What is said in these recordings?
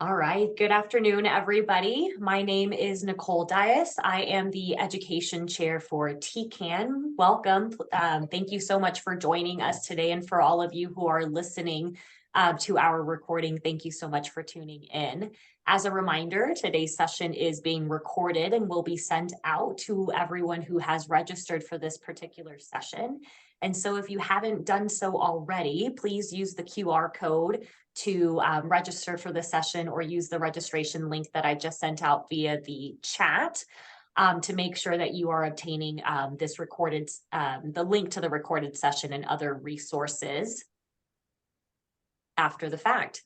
All right. Good afternoon, everybody. My name is Nicole Dias. I am the Education Chair for TCAN. Welcome. Thank you so much for joining us today, and for all of you who are listening to our recording, thank you so much for tuning in. As a reminder, today's session is being recorded and will be sent out to everyone who has registered for this particular session. And so if you haven't done so already, please use the QR code to register for the session, or use the registration link that I just sent out via the chat to make sure that you are obtaining this recorded, the link to the recorded session and other resources after the fact.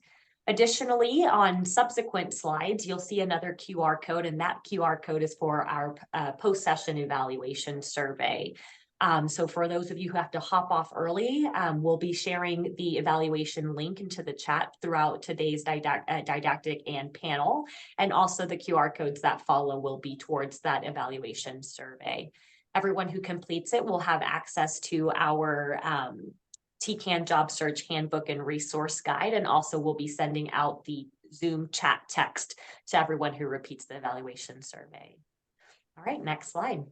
Additionally, on subsequent slides, you'll see another QR code, and that QR code is for our post-session evaluation survey. So for those of you who have to hop off early, we'll be sharing the evaluation link into the chat throughout today's didactic and panel. And also the QR codes that follow will be towards that evaluation survey. Everyone who completes it will have access to our TCAN Job Search Handbook and Resource Guide, and also we'll be sending out the Zoom chat text to everyone who repeats the evaluation survey. All right, next slide.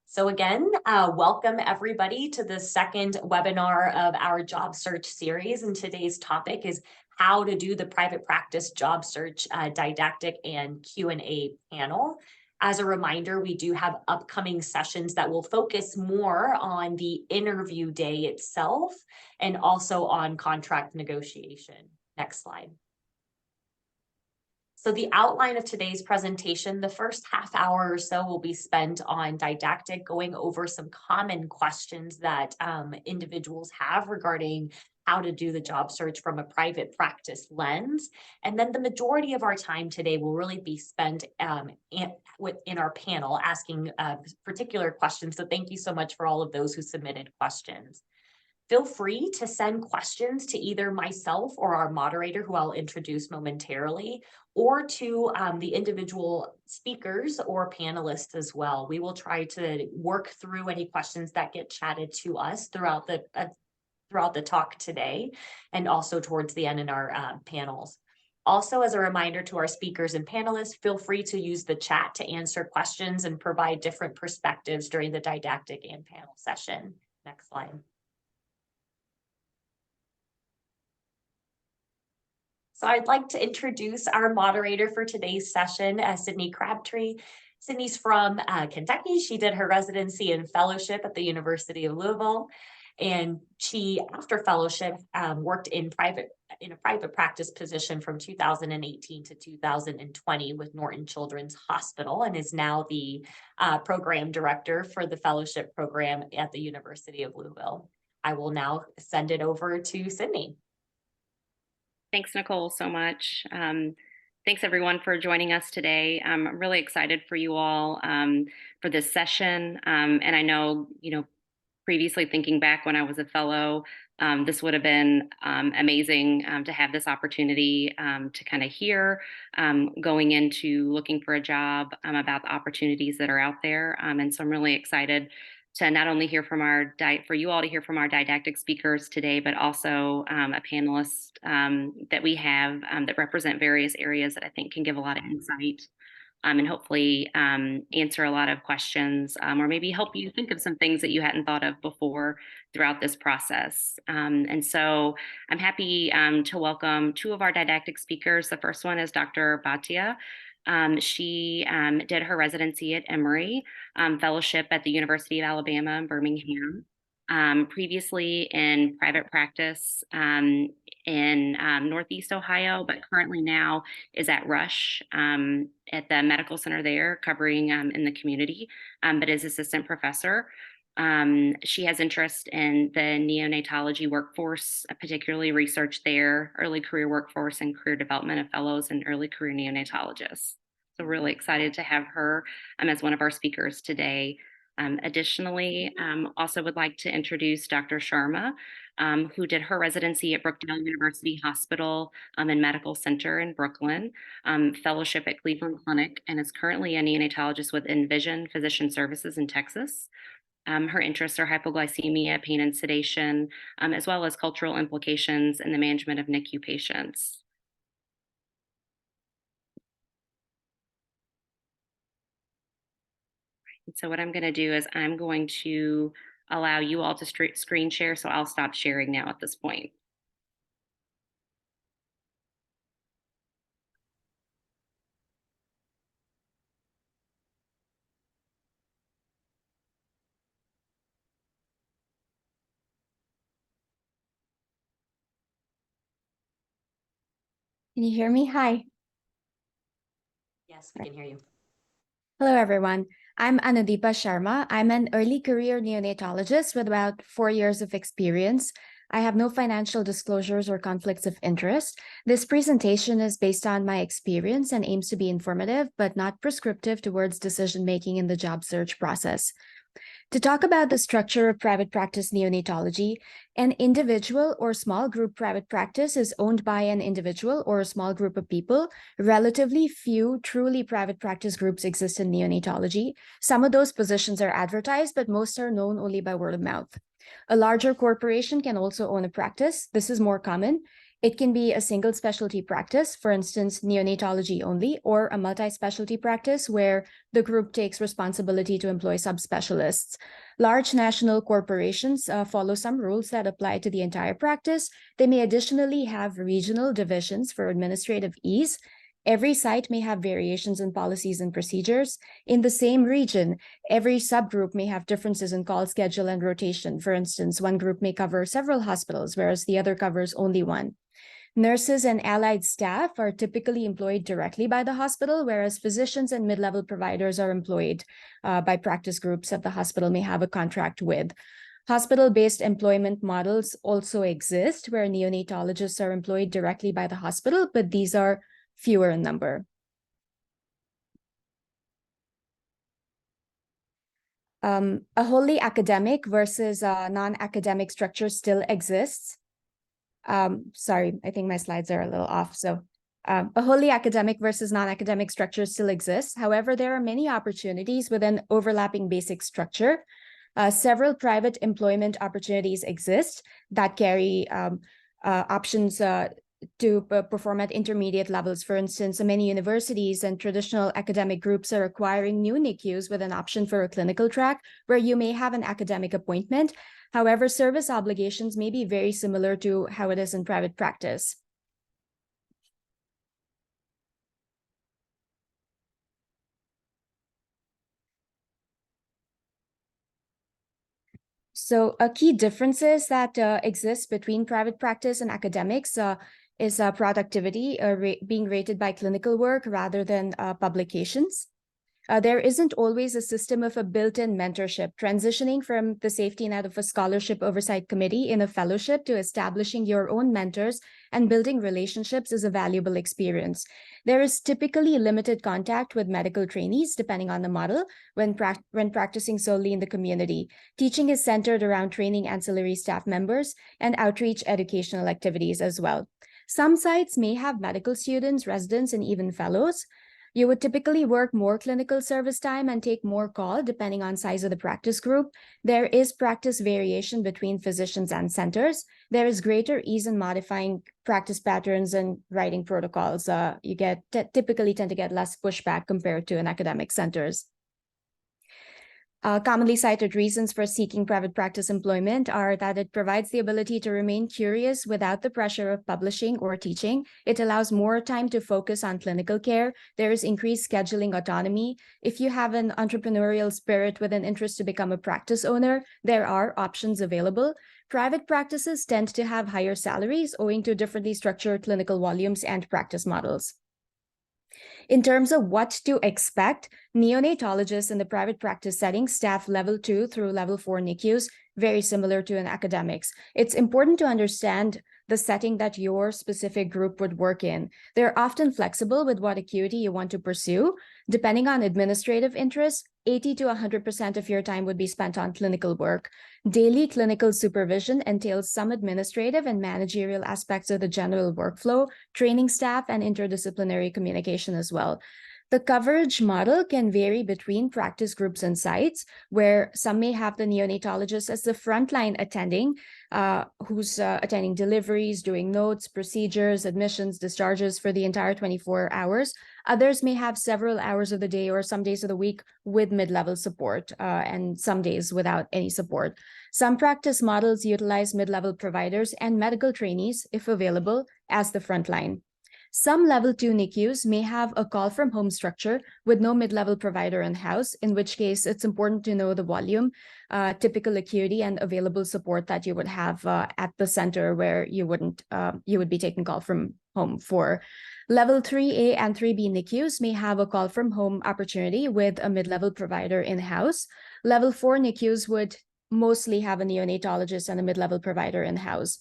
So again, welcome everybody to the second webinar of our job search series. And today's topic is how to do the private practice job search didactic and Q&A panel. As a reminder, we do have upcoming sessions that will focus more on the interview day itself and also on contract negotiation. Next slide. So the outline of today's presentation, the first half hour or so will be spent on didactic, going over some common questions that individuals have regarding how to do the job search from a private practice lens. And then the majority of our time today will really be spent in our panel asking particular questions. So thank you so much for all of those who submitted questions. Feel free to send questions to either myself or our moderator, who I'll introduce momentarily, or to the individual speakers or panelists as well. We will try to work through any questions that get chatted to us throughout the talk today, and also towards the end in our panels. Also, as a reminder to our speakers and panelists, feel free to use the chat to answer questions and provide different perspectives during the didactic and panel session. Next slide. So I'd like to introduce our moderator for today's session, Sydney Crabtree. Sydney's from Kentucky. She did her residency and fellowship at the University of Louisville. And she, after fellowship, worked in a private practice position from 2018 to 2020 with Norton Children's Hospital, and is now the program director for the fellowship program at the University of Louisville. I will now send it over to Sydney. Thanks, Nicole, so much. Thanks, everyone, for joining us today. I'm really excited for you all for this session. And I know, previously thinking back when I was a fellow, this would have been amazing to have this opportunity to kind of hear going into looking for a job about the opportunities that are out there. And so I'm really excited to not only hear from for you all to hear from our didactic speakers today, but also a panelist that we have that represent various areas that I think can give a lot of insight and hopefully answer a lot of questions or maybe help you think of some things that you hadn't thought of before throughout this process. And so I'm happy to welcome two of our didactic speakers. The first one is Dr. Bhatia. She did her residency at Emory, fellowship at the University of Alabama in Birmingham, previously in private practice in Northeast Ohio, but currently now is at Rush at the medical center there, covering in the community, but is assistant professor. She has interest in the neonatology workforce, particularly research there, early career workforce, and career development of fellows and early career neonatologists. So really excited to have her as one of our speakers today. Additionally, also would like to introduce Dr. Sharma, who did her residency at Brookdale University Hospital and Medical Center in Brooklyn, fellowship at Cleveland Clinic, and is currently a neonatologist with Envision Physician Services in Texas. Her interests are hypoglycemia, pain and sedation, as well as cultural implications in the management of NICU patients. So what I'm going to do is I'm going to allow you all to screen share. So I'll stop sharing now at this point. Can you hear me? Hi. Yes, we can hear you. Hello, everyone. I'm Anudeepa Sharma. I'm an early career neonatologist with about 4 years of experience. I have no financial disclosures or conflicts of interest. This presentation is based on my experience and aims to be informative, but not prescriptive towards decision-making in the job search process. To talk about the structure of private practice neonatology, an individual or small group private practice is owned by an individual or a small group of people. Relatively few truly private practice groups exist in neonatology. Some of those positions are advertised, but most are known only by word of mouth. A larger corporation can also own a practice. This is more common. It can be a single specialty practice, for instance, neonatology only, or a multi-specialty practice where the group takes responsibility to employ subspecialists. Large national corporations follow some rules that apply to the entire practice. They may additionally have regional divisions for administrative ease. Every site may have variations in policies and procedures. In the same region, every subgroup may have differences in call schedule and rotation. For instance, one group may cover several hospitals, whereas the other covers only one. Nurses and allied staff are typically employed directly by the hospital, whereas physicians and mid-level providers are employed by practice groups that the hospital may have a contract with. Hospital-based employment models also exist, where neonatologists are employed directly by the hospital, but these are fewer in number. A wholly academic versus non-academic structure still exists. Sorry, I think my slides are a little off. So a wholly academic versus non-academic structure still exists. However, there are many opportunities with an overlapping basic structure. Several private employment opportunities exist that carry options to perform at intermediate levels. For instance, many universities and traditional academic groups are acquiring new NICUs with an option for a clinical track where you may have an academic appointment. However, service obligations may be very similar to how it is in private practice. So key differences that exist between private practice and academics is productivity being rated by clinical work rather than publications. There isn't always a system of a built-in mentorship. Transitioning from the safety net of a scholarship oversight committee in a fellowship to establishing your own mentors and building relationships is a valuable experience. There is typically limited contact with medical trainees, depending on the model, when practicing solely in the community. Teaching is centered around training ancillary staff members and outreach educational activities as well. Some sites may have medical students, residents, and even fellows. You would typically work more clinical service time and take more call depending on size of the practice group. There is practice variation between physicians and centers. There is greater ease in modifying practice patterns and writing protocols. You typically tend to get less pushback compared to an academic centers. Commonly cited reasons for seeking private practice employment are that it provides the ability to remain curious without the pressure of publishing or teaching. It allows more time to focus on clinical care. There is increased scheduling autonomy. If you have an entrepreneurial spirit with an interest to become a practice owner, there are options available. Private practices tend to have higher salaries owing to differently structured clinical volumes and practice models. In terms of what to expect, neonatologists in the private practice setting staff level 2 through level 4 NICUs, very similar to an academics. It's important to understand the setting that your specific group would work in. They're often flexible with what acuity you want to pursue. Depending on administrative interests, 80 to 100% of your time would be spent on clinical work. Daily clinical supervision entails some administrative and managerial aspects of the general workflow, training staff, and interdisciplinary communication as well. The coverage model can vary between practice groups and sites, where some may have the neonatologist as the frontline attending, who's attending deliveries, doing notes, procedures, admissions, discharges for the entire 24 hours. Others may have several hours of the day or some days of the week with mid-level support, and some days without any support. Some practice models utilize mid-level providers and medical trainees, if available, as the frontline. Some level 2 NICUs may have a call from home structure with no mid-level provider in-house, in which case it's important to know the volume, typical acuity, and available support that you would have at the center where you would be taking call from home for. Level 3A and 3B NICUs may have a call from home opportunity with a mid-level provider in-house. Level 4 NICUs would mostly have a neonatologist and a mid-level provider in-house.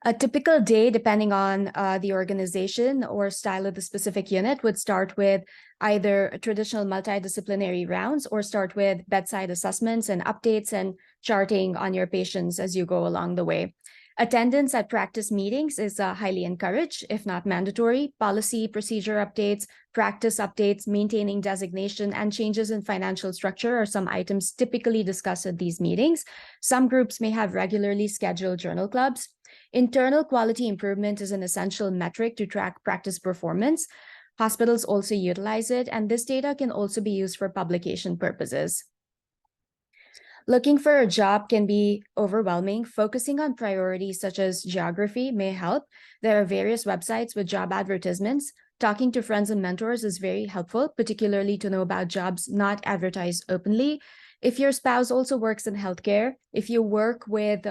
A typical day, depending on the organization or style of the specific unit, would start with either traditional multidisciplinary rounds or start with bedside assessments and updates and charting on your patients as you go along the way. Attendance at practice meetings is highly encouraged, if not mandatory. Policy, procedure updates, practice updates, maintaining designation, and changes in financial structure are some items typically discussed at these meetings. Some groups may have regularly scheduled journal clubs. Internal quality improvement is an essential metric to track practice performance. Hospitals also utilize it, and this data can also be used for publication purposes. Looking for a job can be overwhelming. Focusing on priorities such as geography may help. There are various websites with job advertisements. Talking to friends and mentors is very helpful, particularly to know about jobs not advertised openly. If your spouse also works in healthcare, if you work with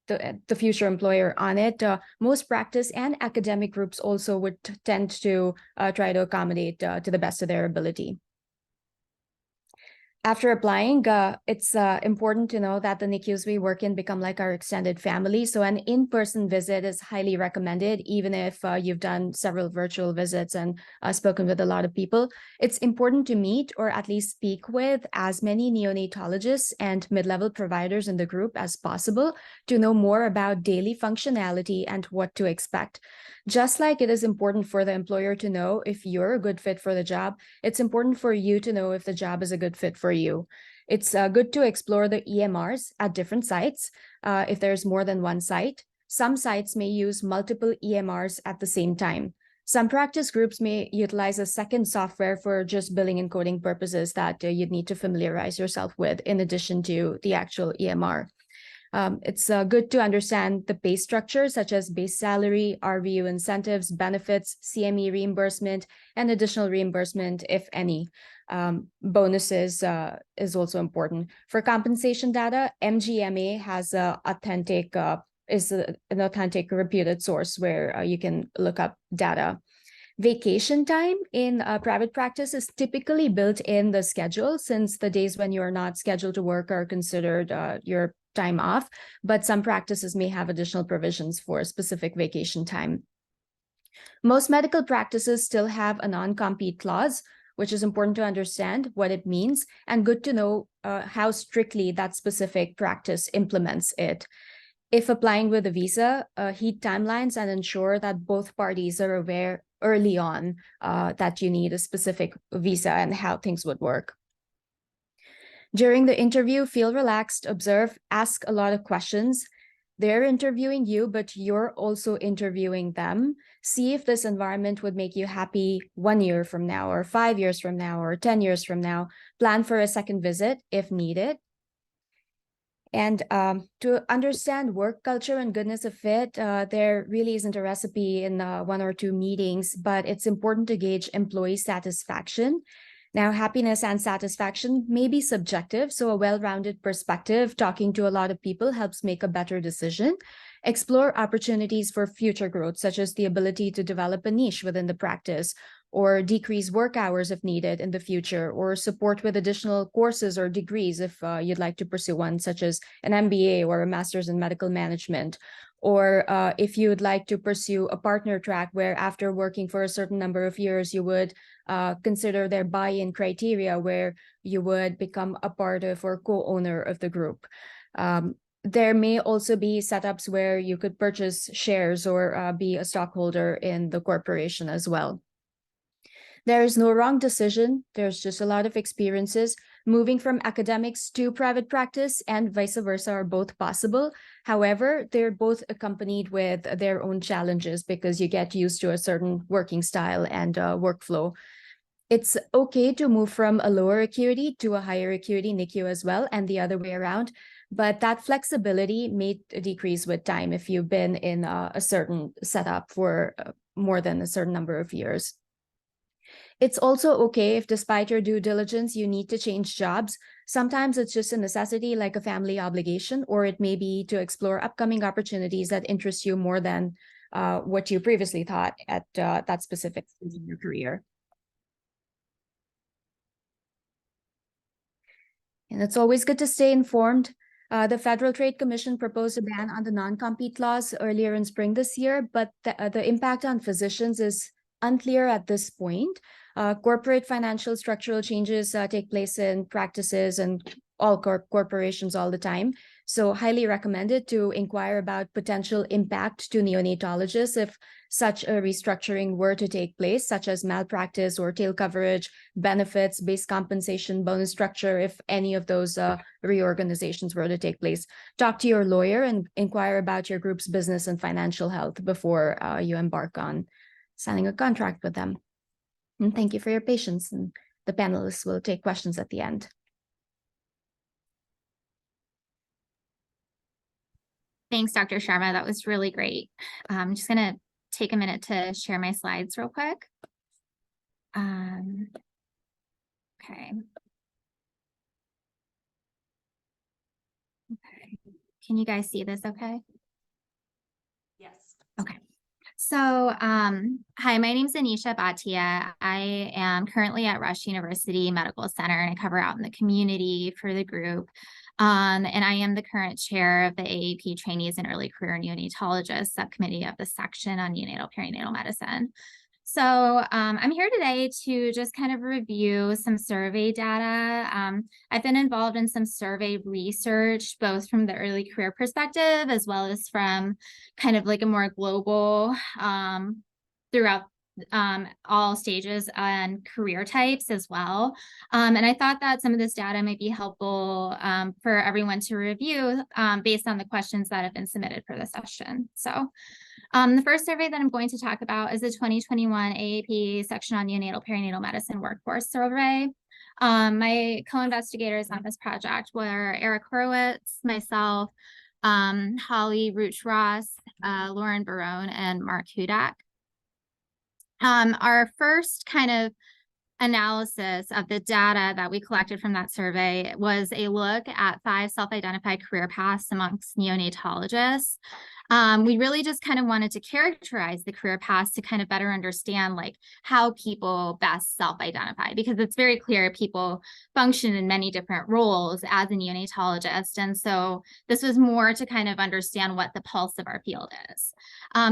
the future employer on it, most practice and academic groups also would tend to try to accommodate to the best of their ability. After applying, it's important to know that the NICUs we work in become like our extended family. So an in-person visit is highly recommended, even if you've done several virtual visits and spoken with a lot of people. It's important to meet or at least speak with as many neonatologists and mid-level providers in the group as possible to know more about daily functionality and what to expect. Just like it is important for the employer to know if you're a good fit for the job, it's important for you to know if the job is a good fit for you. It's good to explore the EMRs at different sites if there's more than one site. Some sites may use multiple EMRs at the same time. Some practice groups may utilize a second software for just billing and coding purposes that you'd need to familiarize yourself with in addition to the actual EMR. It's good to understand the pay structure, such as base salary, RVU incentives, benefits, CME reimbursement, and additional reimbursement, if any. Bonuses is also important. For compensation data, MGMA has an authentic reputed source where you can look up data. Vacation time in private practice is typically built in the schedule, since the days when you're not scheduled to work are considered your time off, but some practices may have additional provisions for specific vacation time. Most medical practices still have a non-compete clause, which is important to understand what it means and good to know how strictly that specific practice implements it. If applying with a visa, heed timelines and ensure that both parties are aware early on that you need a specific visa and how things would work. During the interview, feel relaxed, observe, ask a lot of questions. They're interviewing you, but you're also interviewing them. See if this environment would make you happy 1 year from now, or 5 years from now, or 10 years from now. Plan for a second visit if needed. And to understand work culture and goodness of fit, there really isn't a recipe in 1 or 2 meetings, but it's important to gauge employee satisfaction. Now, happiness and satisfaction may be subjective, so a well-rounded perspective, talking to a lot of people, helps make a better decision. Explore opportunities for future growth, such as the ability to develop a niche within the practice, or decrease work hours if needed in the future, or support with additional courses or degrees if you'd like to pursue one, such as an MBA or a master's in medical management. Or if you would like to pursue a partner track where after working for a certain number of years, you would consider their buy-in criteria where you would become a part of or co-owner of the group. There may also be setups where you could purchase shares or be a stockholder in the corporation as well. There is no wrong decision. There's just a lot of experiences. Moving from academics to private practice and vice versa are both possible. However, they're both accompanied with their own challenges because you get used to a certain working style and workflow. It's okay to move from a lower acuity to a higher acuity NICU as well, and the other way around. But that flexibility may decrease with time if you've been in a certain setup for more than a certain number of years. It's also okay if despite your due diligence, you need to change jobs. Sometimes it's just a necessity like a family obligation, or it may be to explore upcoming opportunities that interest you more than what you previously thought at that specific stage in your career. And it's always good to stay informed. The Federal Trade Commission proposed a ban on the non-compete clause earlier in spring this year, but the impact on physicians is unclear at this point. Corporate financial structural changes take place in practices and all corporations all the time. So highly recommended to inquire about potential impact to neonatologists if such a restructuring were to take place, such as malpractice or tail coverage, benefits, base compensation, bonus structure, if any of those reorganizations were to take place. Talk to your lawyer and inquire about your group's business and financial health before you embark on signing a contract with them. And thank you for your patience, and the panelists will take questions at the end. Thanks, Dr. Sharma. That was really great. I'm just going to take a minute to share my slides real quick. Okay. Okay. Can you guys see this okay? Yes. Okay. So, hi, my name is Anisha Bhatia. I am currently at Rush University Medical Center, and I cover out in the community for the group. And I am the current chair of the AAP Trainees and Early Career Neonatologists Subcommittee of the Section on Neonatal Perinatal Medicine. So I'm here today to just kind of review some survey data. I've been involved in some survey research, both from the early career perspective, as well as from kind of like a more global throughout all stages and career types as well. And I thought that some of this data might be helpful for everyone to review based on the questions that have been submitted for the session. So the first survey that I'm going to talk about is the 2021 AAP Section on Neonatal Perinatal Medicine Workforce Survey. My co-investigators on this project were Eric Horowitz, myself, Holly Rooch-Ross, Lauren Barone, and Mark Hudak. Our first kind of analysis of the data that we collected from that survey was a look at 5 self-identified career paths amongst neonatologists. We really just kind of wanted to characterize the career paths to kind of better understand like how people best self-identify, because it's very clear people function in many different roles as a neonatologist. And so this was more to kind of understand what the pulse of our field is.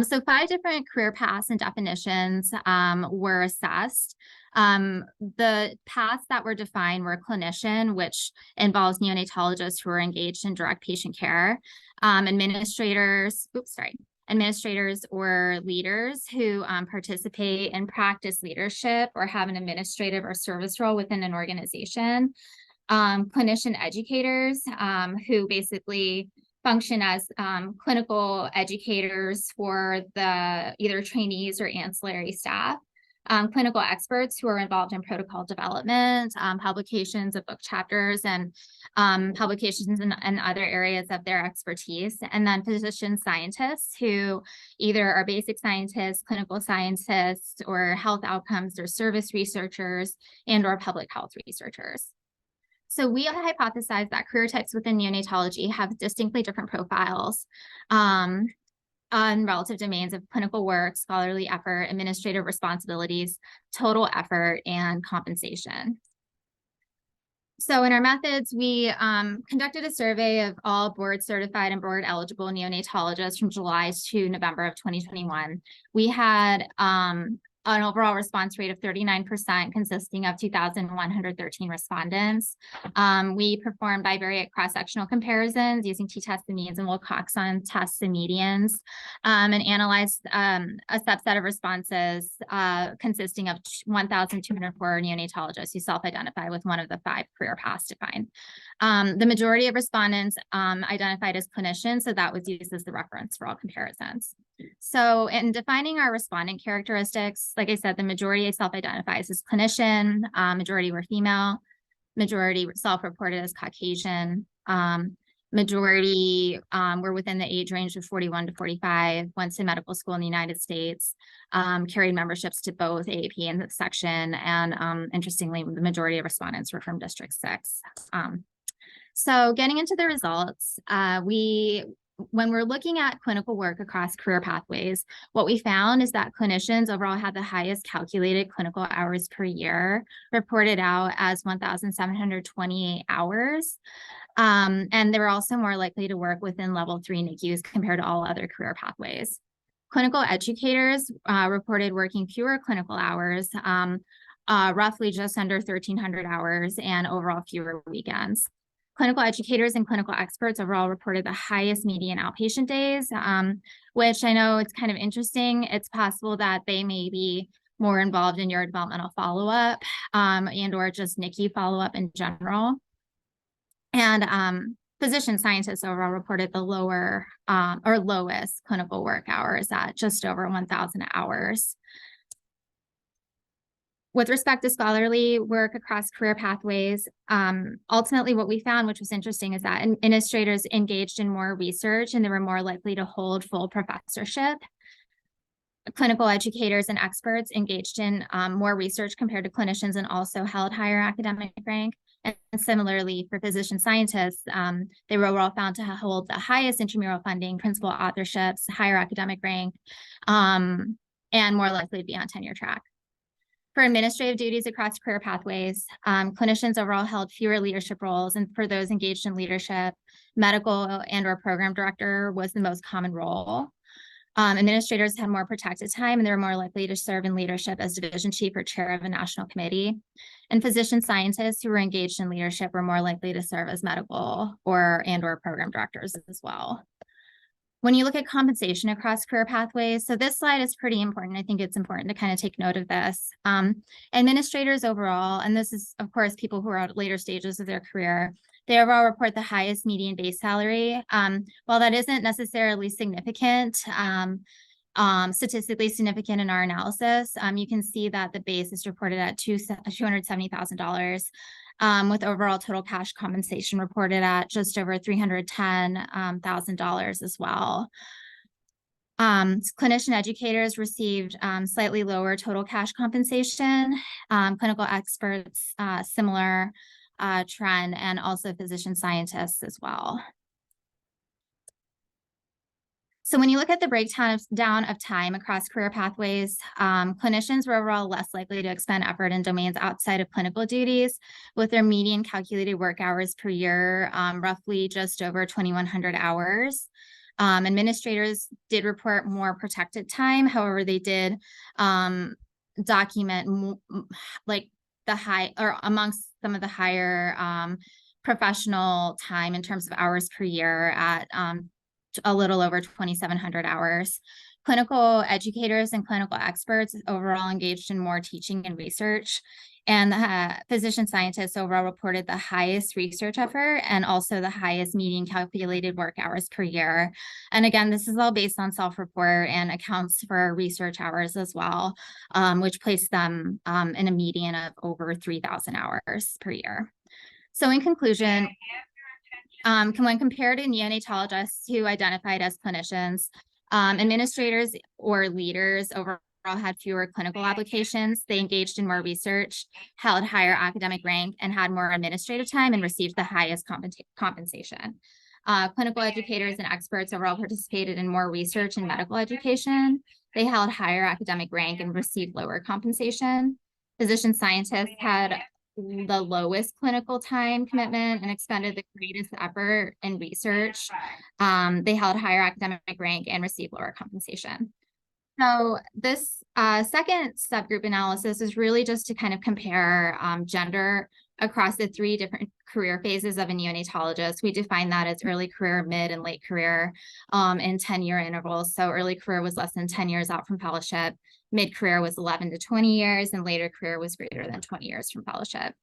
So 5 different career paths and definitions were assessed. The paths that were defined were clinician, which involves neonatologists who are engaged in direct patient care, administrators or leaders who participate in practice leadership or have an administrative or service role within an organization, clinician educators who basically function as clinical educators for the either trainees or ancillary staff, clinical experts who are involved in protocol development, publications of book chapters, and publications in other areas of their expertise, and then physician scientists who either are basic scientists, clinical scientists, or health outcomes or service researchers and or public health researchers. So we hypothesized that career types within neonatology have distinctly different profiles on relative domains of clinical work, scholarly effort, administrative responsibilities, total effort, and compensation. So in our methods, we conducted a survey of all board certified and board eligible neonatologists from July to November of 2021. We had an overall response rate of 39%, consisting of 2,113 respondents. We performed bivariate cross-sectional comparisons using t-test and means and Wilcoxon tests and medians, and analyzed a subset of responses consisting of 1,204 neonatologists who self-identify with one of the 5 career paths defined. The majority of respondents identified as clinicians, so that was used as the reference for all comparisons. So in defining our respondent characteristics, like I said, the majority self-identifies as clinician, majority were female, majority self-reported as Caucasian, majority were within the age range of 41 to 45, went to medical school in the United States, carried memberships to both AAP and section, and interestingly, the majority of respondents were from District 6. So getting into the results, when we're looking at clinical work across career pathways, what we found is that clinicians overall had the highest calculated clinical hours per year, reported out as 1,728 hours. And they were also more likely to work within level 3 NICUs compared to all other career pathways. Clinical educators reported working fewer clinical hours, roughly just under 1,300 hours, and overall fewer weekends. Clinical educators and clinical experts overall reported the highest median outpatient days, which I know it's kind of interesting. It's possible that they may be more involved in your developmental follow-up and or just NICU follow-up in general. And physician scientists overall reported the lower or lowest clinical work hours at just over 1,000 hours. With respect to scholarly work across career pathways, ultimately what we found, which was interesting, is that administrators engaged in more research and they were more likely to hold full professorship. Clinical educators and experts engaged in more research compared to clinicians and also held higher academic rank. And similarly, for physician scientists, they were overall found to hold the highest intramural funding, principal authorships, higher academic rank, and more likely to be on tenure track. For administrative duties across career pathways, clinicians overall held fewer leadership roles, and for those engaged in leadership, medical and or program director was the most common role. Administrators had more protected time, and they were more likely to serve in leadership as division chief or chair of a national committee. And physician scientists who were engaged in leadership were more likely to serve as medical and or program directors as well. When you look at compensation across career pathways, so this slide is pretty important. I think it's important to kind of take note of this. Administrators overall, and this is, of course, people who are at later stages of their career, they overall report the highest median base salary. While that isn't necessarily significant, statistically significant in our analysis, you can see that the base is reported at $270,000. With overall total cash compensation reported at just over $310,000 as well. Clinician educators received slightly lower total cash compensation. Clinical experts, similar trend, and also physician scientists as well. So when you look at the breakdown of time across career pathways, clinicians were overall less likely to expend effort in domains outside of clinical duties, with their median calculated work hours per year roughly just over 2,100 hours. Administrators did report more protected time. However, they did document like the high or amongst some of the higher professional time in terms of hours per year at a little over 2,700 hours. Clinical educators and clinical experts overall engaged in more teaching and research. And physician scientists overall reported the highest research effort and also the highest median calculated work hours per year. And again, this is all based on self-report and accounts for research hours as well, which placed them in a median of over 3,000 hours per year. So in conclusion, when compared to neonatologists who identified as clinicians, administrators or leaders overall had fewer clinical applications. They engaged in more research, held higher academic rank, and had more administrative time and received the highest compensation. Clinical educators and experts overall participated in more research and medical education. They held higher academic rank and received lower compensation. Physician scientists had the lowest clinical time commitment and expended the greatest effort in research. They held higher academic rank and received lower compensation. So this second subgroup analysis is really just to kind of compare gender across the 3 different career phases of a neonatologist. We define that as early career, mid, and late career in 10-year intervals. So early career was less than 10 years out from fellowship, mid-career was 11 to 20 years, and later career was greater than 20 years from fellowship.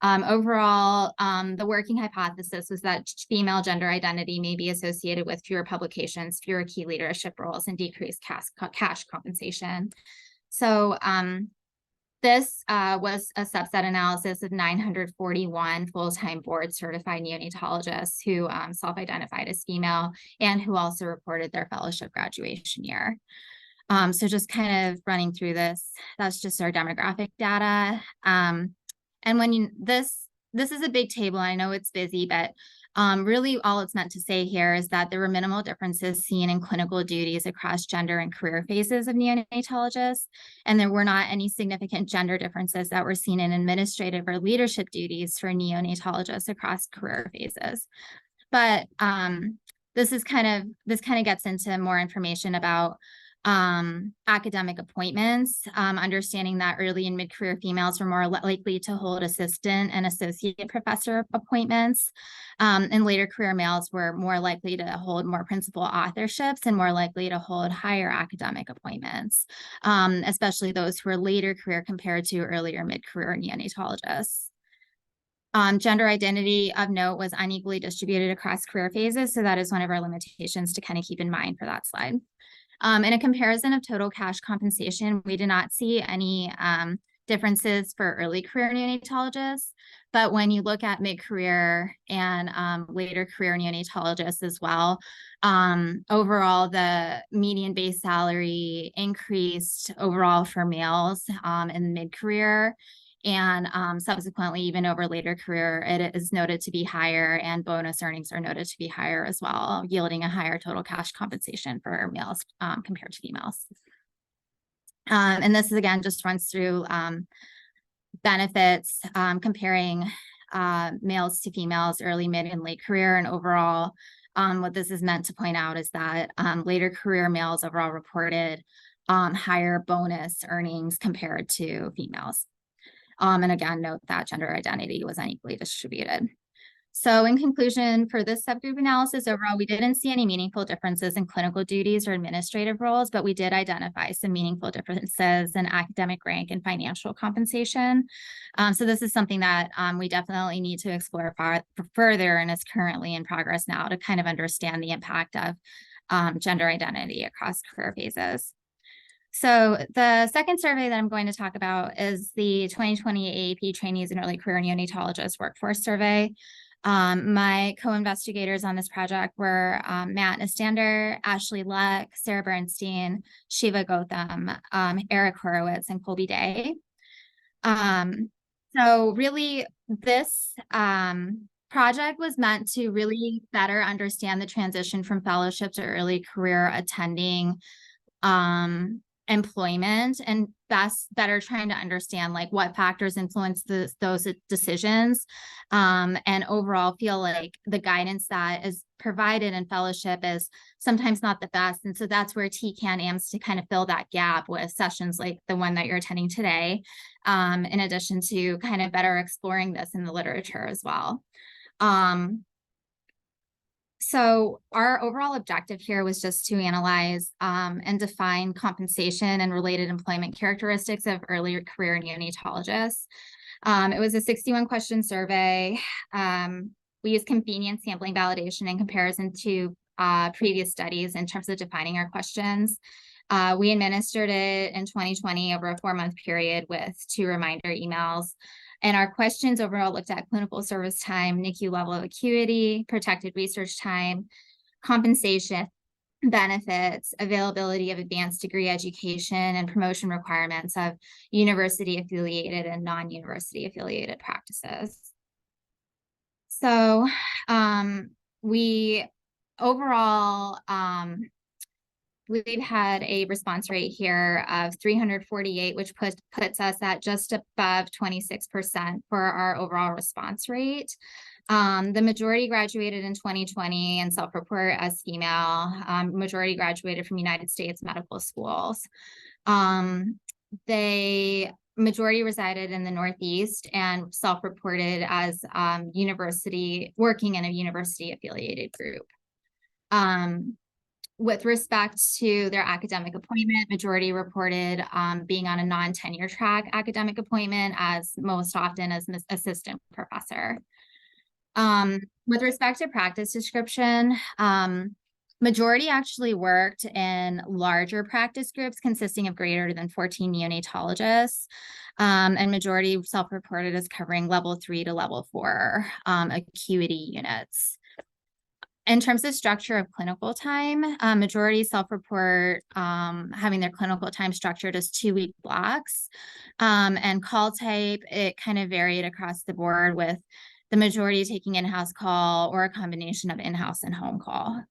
Overall, the working hypothesis was that female gender identity may be associated with fewer publications, fewer key leadership roles, and decreased cash compensation. So this was a subset analysis of 941 full-time board certified neonatologists who self-identified as female and who also reported their fellowship graduation year. So just kind of running through this, that's just our demographic data. And when this is a big table, I know it's busy, but really all it's meant to say here is that there were minimal differences seen in clinical duties across gender and career phases of neonatologists, and there were not any significant gender differences that were seen in administrative or leadership duties for neonatologists across career phases. But this kind of gets into more information about academic appointments, understanding that early and mid-career females were more likely to hold assistant and associate professor appointments, and later career males were more likely to hold more principal authorships and more likely to hold higher academic appointments, especially those who were later career compared to earlier mid-career neonatologists. Gender identity of note was unequally distributed across career phases, so that is one of our limitations to kind of keep in mind for that slide. In a comparison of total cash compensation, we did not see any differences for early career neonatologists, but when you look at mid-career and later career neonatologists as well, overall the median base salary increased overall for males in mid-career, and subsequently, even over later career, it is noted to be higher, and bonus earnings are noted to be higher as well, yielding a higher total cash compensation for males compared to females. And this is, again, just runs through benefits, comparing males to females, early, mid, and late career, and overall, what this is meant to point out is that later career males overall reported higher bonus earnings compared to females. And again, note that gender identity was unequally distributed. So in conclusion, for this subgroup analysis overall, we didn't see any meaningful differences in clinical duties or administrative roles, but we did identify some meaningful differences in academic rank and financial compensation. So this is something that we definitely need to explore further, and is currently in progress now to kind of understand the impact of gender identity across career phases. So the second survey that I'm going to talk about is the 2020 AAP Trainees and Early Career Neonatologist Workforce Survey. My co-investigators on this project were Matt Nastander, Ashley Luck, Sarah Bernstein, Shiva Gotham, Eric Horowitz, and Colby Day. So really this project was meant to really better understand the transition from fellowship to early career attending employment, and better trying to understand like what factors influence those decisions, and overall feel like the guidance that is provided in fellowship is sometimes not the best. And so that's where TCAN aims to kind of fill that gap with sessions like the one that you're attending today, in addition to kind of better exploring this in the literature as well. So our overall objective here was just to analyze and define compensation and related employment characteristics of early career neonatologists. It was a 61-question survey. We used convenience sampling validation in comparison to previous studies in terms of defining our questions. We administered it in 2020 over a 4-month period with 2 reminder emails. And our questions overall looked at clinical service time, NICU level of acuity, protected research time, compensation, benefits, availability of advanced degree education, and promotion requirements of university affiliated and non-university affiliated practices. So we overall, we've had a response rate here of 348, which puts us at just above 26% for our overall response rate. The majority graduated in 2020 and self-report as female. Majority graduated from United States medical schools. They majority resided in the Northeast and self-reported as working in a university affiliated group. With respect to their academic appointment, majority reported being on a non-tenure track academic appointment, as most often as assistant professor. With respect to practice description, majority actually worked in larger practice groups consisting of greater than 14 neonatologists, and majority self-reported as covering level 3 to level 4 acuity units. In terms of structure of clinical time, majority self-report having their clinical time structured as 2-week blocks, and call type, it kind of varied across the board, with the majority taking in-house call or a combination of in-house and home call.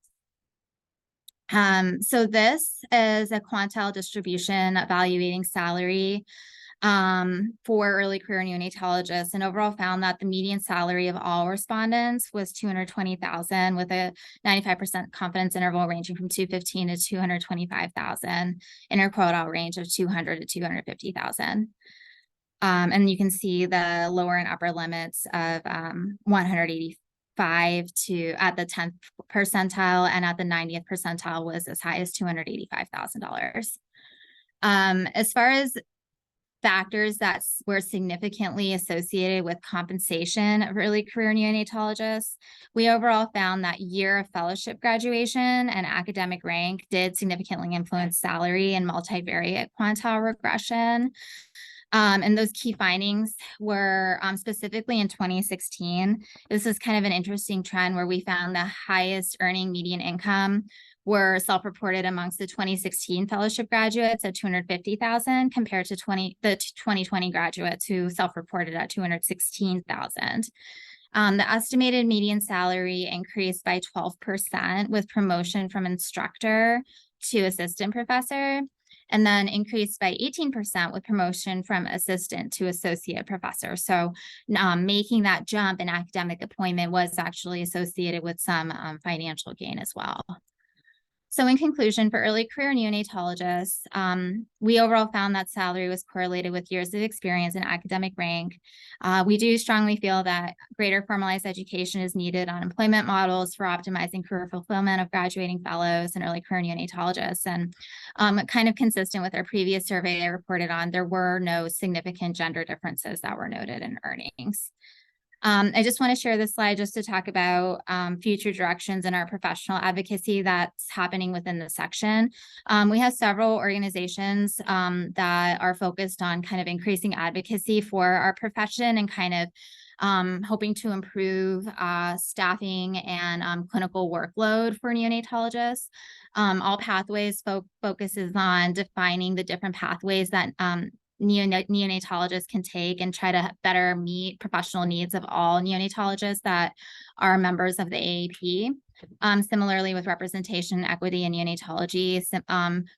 So this is a quantile distribution evaluating salary for early career neonatologists, and overall found that the median salary of all respondents was $220,000, with a 95% confidence interval ranging from $215,000 to $225,000, interquartile range of $200,000 to $250,000. And you can see the lower and upper limits of 185 to at the 10th percentile, and at the 90th percentile was as high as $285,000. As far as factors that were significantly associated with compensation of early career neonatologists, we overall found that year of fellowship graduation and academic rank did significantly influence salary and multivariate quantile regression. And those key findings were specifically in 2016. This is kind of an interesting trend where we found the highest earning median income were self-reported amongst the 2016 fellowship graduates at $250,000 compared to the 2020 graduates who self-reported at $216,000. The estimated median salary increased by 12% with promotion from instructor to assistant professor, and then increased by 18% with promotion from assistant to associate professor. So making that jump in academic appointment was actually associated with some financial gain as well. So in conclusion, for early career neonatologists, we overall found that salary was correlated with years of experience and academic rank. We do strongly feel that greater formalized education is needed on employment models for optimizing career fulfillment of graduating fellows and early career neonatologists. And kind of consistent with our previous survey I reported on, there were no significant gender differences that were noted in earnings. I just want to share this slide just to talk about future directions in our professional advocacy that's happening within the section. We have several organizations that are focused on kind of increasing advocacy for our profession and kind of hoping to improve staffing and clinical workload for neonatologists. All Pathways focuses on defining the different pathways that neonatologists can take and try to better meet professional needs of all neonatologists that are members of the AAP. Similarly, with representation, equity, and neonatology,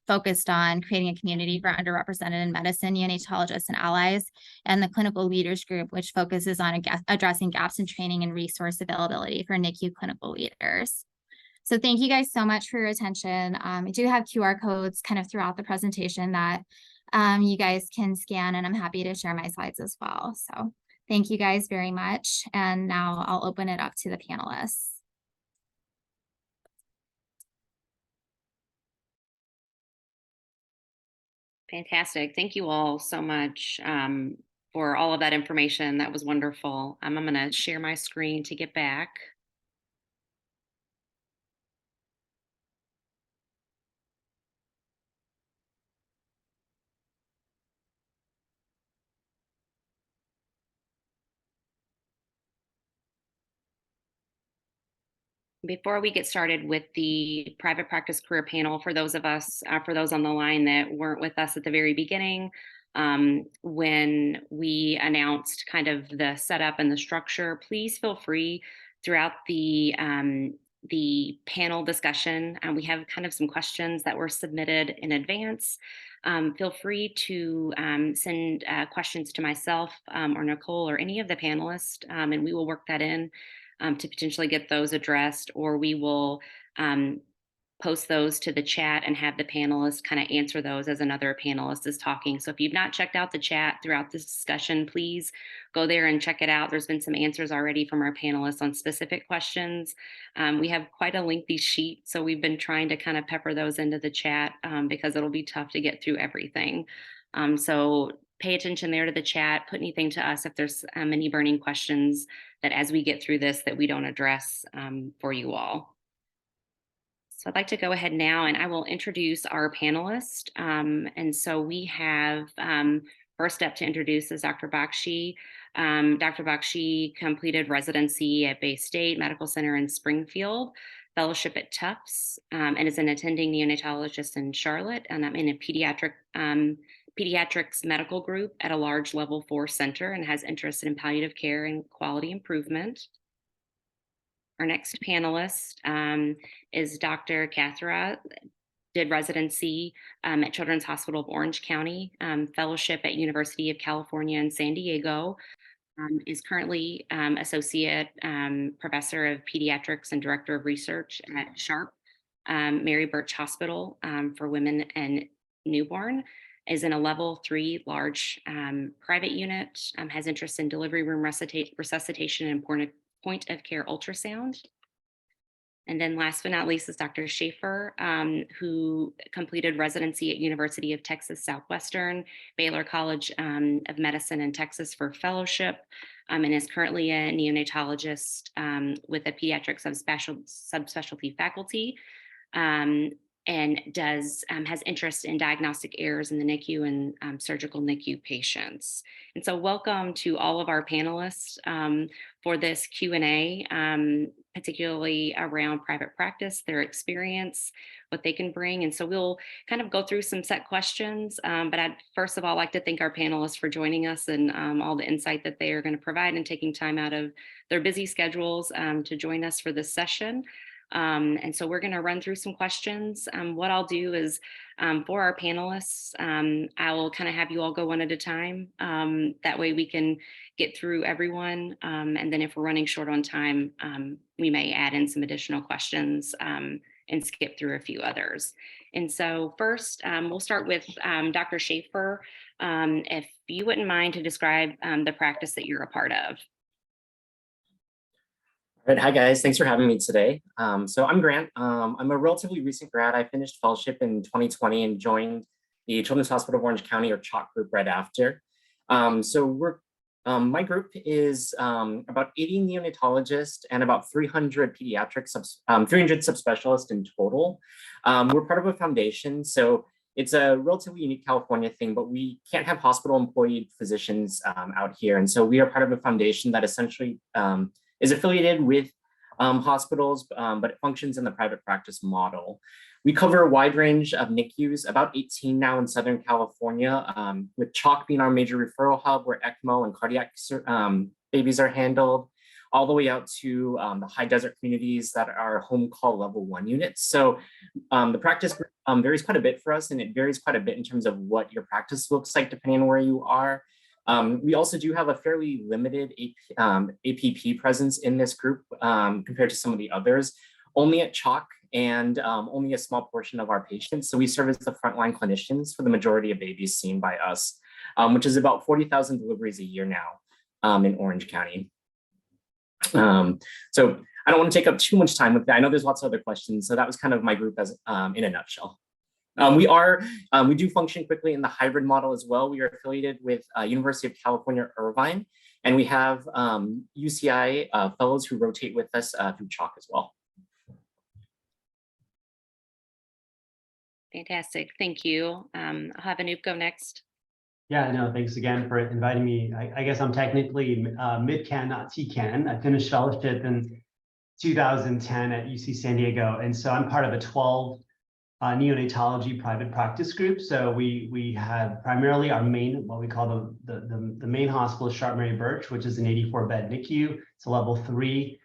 focused on creating a community for underrepresented in medicine neonatologists and allies, and the clinical leaders group, which focuses on addressing gaps in training and resource availability for NICU clinical leaders. So thank you guys so much for your attention. I do have QR codes kind of throughout the presentation that you guys can scan, and I'm happy to share my slides as well. So thank you guys very much. And now I'll open it up to the panelists. Fantastic. Thank you all so much for all of that information. That was wonderful. I'm going to share my screen to get back. Before we get started with the private practice career panel, for those on the line that weren't with us at the very beginning, when we announced kind of the setup and the structure, please feel free throughout the panel discussion. We have kind of some questions that were submitted in advance. Feel free to send questions to myself or Nicole or any of the panelists, and we will work that in to potentially get those addressed, or we will post those to the chat and have the panelists kind of answer those as another panelist is talking. So if you've not checked out the chat throughout this discussion, please go there and check it out. There's been some answers already from our panelists on specific questions. We have quite a lengthy sheet, so we've been trying to kind of pepper those into the chat because it'll be tough to get through everything. So pay attention there to the chat, put anything to us if there's any burning questions that as we get through this that we don't address for you all. So I'd like to go ahead now and I will introduce our panelist. And so we have, first up to introduce is Dr. Bakshi. Dr. Bakshi completed residency at Bay State Medical Center in Springfield, fellowship at Tufts, and is an attending neonatologist in Charlotte, and I'm in a pediatrics medical group at a large level 4 center and has interest in palliative care and quality improvement. Our next panelist is Dr. Kathra, did residency at Children's Hospital of Orange County, fellowship at University of California in San Diego, is currently Associate Professor of Pediatrics and Director of Research at Sharp Mary Birch Hospital for Women and Newborn, is in a level 3 large private unit, has interest in delivery room resuscitation and point of care ultrasound. And then last but not least is Dr. Schaefer, who completed residency at University of Texas Southwestern, Baylor College of Medicine in Texas for fellowship, and is currently a neonatologist with a pediatric subspecialty faculty, and has interest in diagnostic errors in the NICU and surgical NICU patients. And so welcome to all of our panelists for this Q&A, particularly around private practice, their experience, what they can bring. And so we'll kind of go through some set questions, but I'd first of all like to thank our panelists for joining us and all the insight that they are going to provide and taking time out of their busy schedules to join us for this session. And so we're going to run through some questions. What I'll do is for our panelists, I will kind of have you all go one at a time. That way we can get through everyone. And then if we're running short on time, we may add in some additional questions and skip through a few others. And so first, we'll start with Dr. Schaefer. If you wouldn't mind to describe the practice that you're a part of. All right, hi guys, thanks for having me today. So I'm Grant. I'm a relatively recent grad. I finished fellowship in 2020 and joined the Children's Hospital of Orange County, or CHOC group, right after. My group is about 80 neonatologists and about 300 300 subspecialists in total. We're part of a foundation, so it's a relatively unique California thing, but we can't have hospital employed physicians out here. And so we are part of a foundation that essentially is affiliated with hospitals, but it functions in the private practice model. We cover a wide range of NICUs, about 18 now in Southern California, with CHOC being our major referral hub where ECMO and cardiac babies are handled, all the way out to the high desert communities that are home call level 1 units. So the practice varies quite a bit for us, and it varies quite a bit in terms of what your practice looks like depending on where you are. We also do have a fairly limited APP presence in this group compared to some of the others, only at CHOC and only a small portion of our patients. So we serve as the frontline clinicians for the majority of babies seen by us, which is about 40,000 deliveries a year now in Orange County. So I don't want to take up too much time with that. I know there's lots of other questions. So that was kind of my group as in a nutshell. We do function quickly in the hybrid model as well. We are affiliated with University of California, Irvine, and we have UCI fellows who rotate with us through CHOC as well. Fantastic, thank you. I'll have Anoop go next. Yeah, no, thanks again for inviting me. I guess I'm technically mid-can, not T-can. I finished fellowship in 2010 at UC San Diego, and so I'm part of a 12 neonatology private practice group. So we have primarily our main, what we call the main hospital is Sharp Mary Birch, which is an 84-bed NICU. It's a level 3.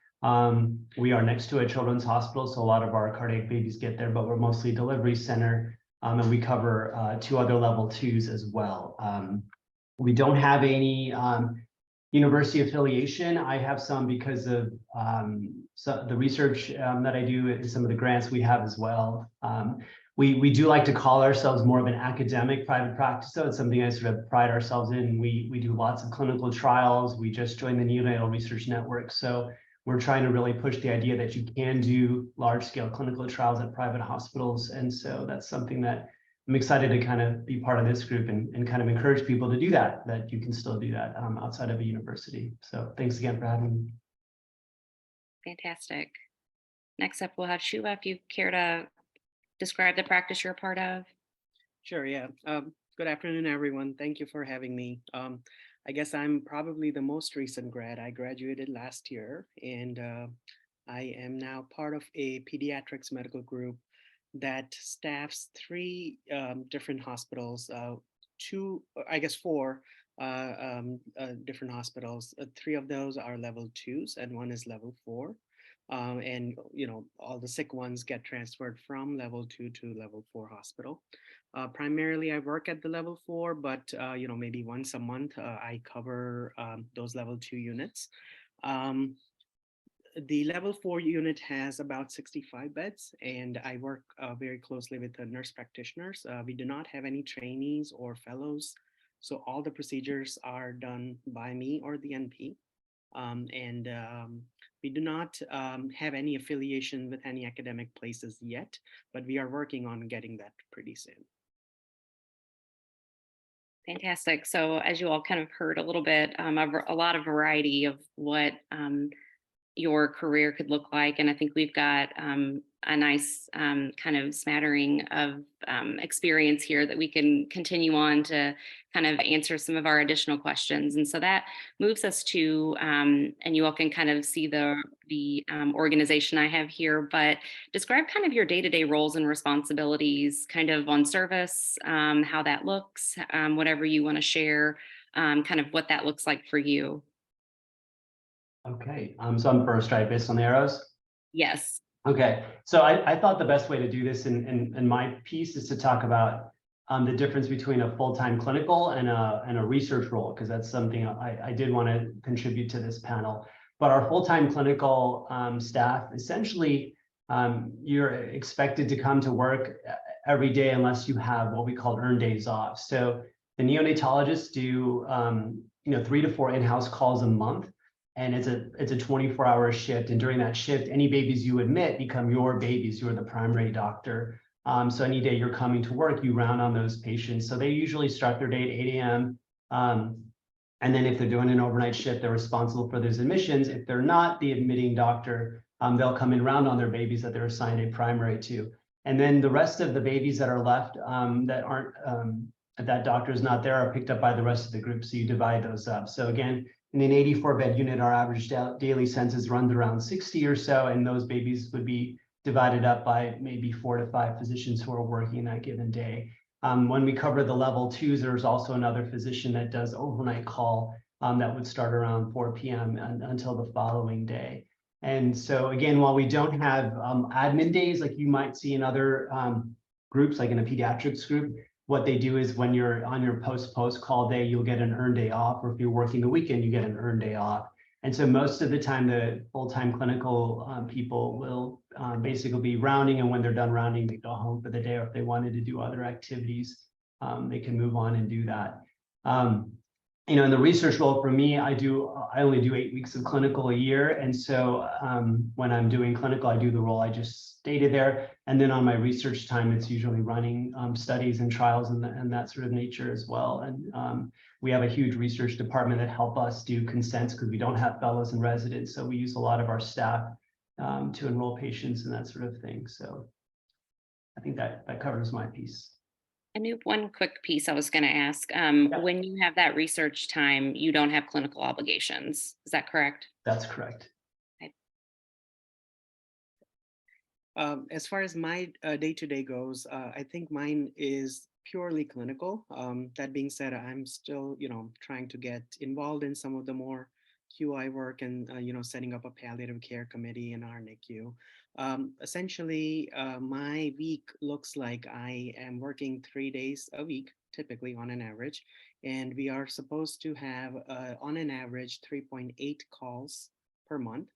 We are next to a children's hospital, so a lot of our cardiac babies get there, but we're mostly a delivery center, and we cover 2 other level 2s as well. We don't have any university affiliation. I have some because of the research that I do and some of the grants we have as well. We do like to call ourselves more of an academic private practice, so it's something I sort of pride ourselves in. We do lots of clinical trials. We just joined the Neonatal Research Network, so we're trying to really push the idea that you can do large-scale clinical trials at private hospitals, and so that's something that I'm excited to kind of be part of this group and kind of encourage people to do that you can still do that outside of a university. So thanks again for having me. Fantastic. Next up, we'll have Shuba, if you care to describe the practice you're a part of. Sure, yeah. Good afternoon, everyone. Thank you for having me. I guess I'm probably the most recent grad. I graduated last year, and I am now part of a pediatrics medical group that staffs 3 different hospitals, four different hospitals. 3 of those are level 2s and 1 is level 4. And all the sick ones get transferred from level 2 to level 4 hospital. Primarily, I work at the level 4, but maybe once a month I cover those level 2 units. The level 4 unit has about 65 beds, and I work very closely with the nurse practitioners. We do not have any trainees or fellows, so all the procedures are done by me or the NP. We do not have any affiliation with any academic places yet, but we are working on getting that pretty soon. Fantastic. So as you all kind of heard a little bit, a lot of variety of what your career could look like. And I think we've got a nice kind of smattering of experience here that we can continue on to kind of answer some of our additional questions. And so that moves us to, and you all can kind of see the organization I have here, but describe kind of your day-to-day roles and responsibilities kind of on service, how that looks, whatever you want to share, kind of what that looks like for you. Okay, so I'm first, right, based on the arrows? Yes. Okay, so I thought the best way to do this in my piece is to talk about the difference between a full-time clinical and a research role, because that's something I did want to contribute to this panel. But our full-time clinical staff, essentially, you're expected to come to work every day unless you have what we call earned days off. So the neonatologists do 3 to 4 in-house calls a month. And it's a 24-hour shift. And during that shift, any babies you admit become your babies. You're the primary doctor. So any day you're coming to work, you round on those patients. So they usually start their day at 8 a.m. And then if they're doing an overnight shift, they're responsible for those admissions. If they're not the admitting doctor, they'll come and round on their babies that they're assigned a primary to. And then the rest of the babies that are left that aren't, that doctor is not there, are picked up by the rest of the group. So you divide those up. So again, in an 84-bed unit, our average daily census runs around 60 or so, and those babies would be divided up by maybe 4 to 5 physicians who are working that given day. When we cover the level 2s, there's also another physician that does overnight call that would start around 4 p.m. until the following day. And so again, while we don't have admin days like you might see in other groups, like in a pediatrics group, what they do is when you're on your post call day, you'll get an earned day off, or if you're working the weekend, you get an earned day off. And so most of the time, the full-time clinical people will basically be rounding, and when they're done rounding, they go home for the day, or if they wanted to do other activities, they can move on and do that. In the research role for me, I only do 8 weeks of clinical a year. And so when I'm doing clinical, I do the role I just stated there. And then on my research time, it's usually running studies and trials and that sort of nature as well. And we have a huge research department that help us do consents because we don't have fellows and residents. So we use a lot of our staff to enroll patients and that sort of thing. So I think that covers my piece. I knew one quick piece I was going to ask. When you have that research time, you don't have clinical obligations. Is that correct? That's correct. Okay. As far as my day-to-day goes, I think mine is purely clinical. That being said, I'm still, trying to get involved in some of the more QI work and, setting up a palliative care committee in our NICU. Essentially, my week looks like I am working 3 days a week, typically on an average. And we are supposed to have, on an average, 3.8 calls per month.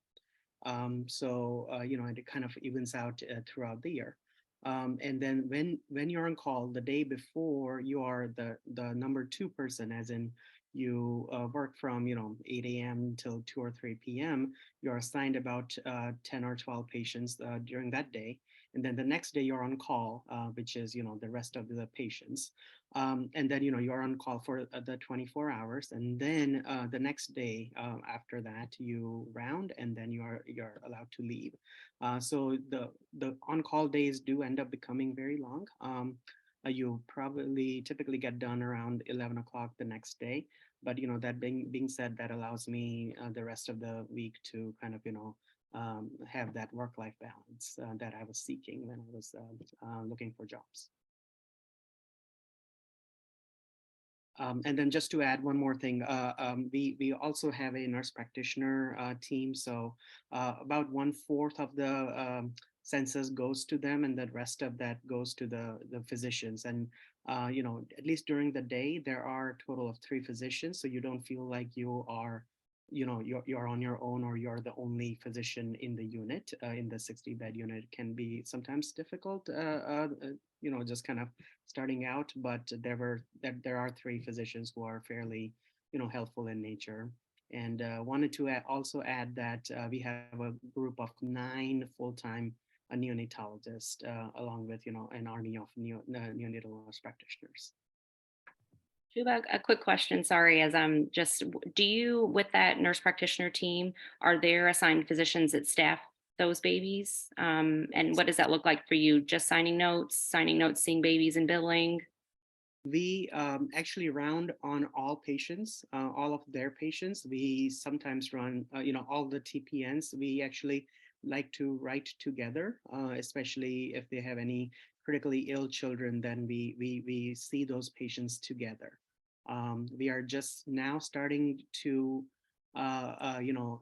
So, it kind of evens out throughout the year. And then when you're on call the day before, you are the number 2 person, as in you work from 8 a.m. till 2 or 3 p.m. You're assigned about 10 or 12 patients during that day. And then the next day you're on call, which is the rest of the patients. And then you're on call for the 24 hours, and then the next day after that you round, and then you're allowed to leave. So the on-call days do end up becoming very long. You probably typically get done around 11 o'clock the next day, but that being said, that allows me the rest of the week to kind of have that work-life balance that I was seeking when I was looking for jobs. And then just to add one more thing, we also have a nurse practitioner team. So about 1/4 of the census goes to them, and the rest of that goes to the physicians. And at least during the day, there are a total of 3 physicians, so you don't feel like you are you're on your own, or you're the only physician in the unit. In the 60-bed unit can be sometimes difficult, just kind of starting out, but there are 3 physicians who are fairly helpful in nature. And wanted to also add that we have a group of 9 full-time neonatologists, along with an army of neonatal nurse practitioners. Juba, a quick question, sorry, as I'm just, do you, with that nurse practitioner team, are there assigned physicians that staff those babies? And what does that look like for you? Just signing notes, seeing babies and billing? We actually round on all patients, all of their patients. We sometimes run, all the TPNs. We actually like to write together, especially if they have any critically ill children, then we see those patients together. We are just now starting to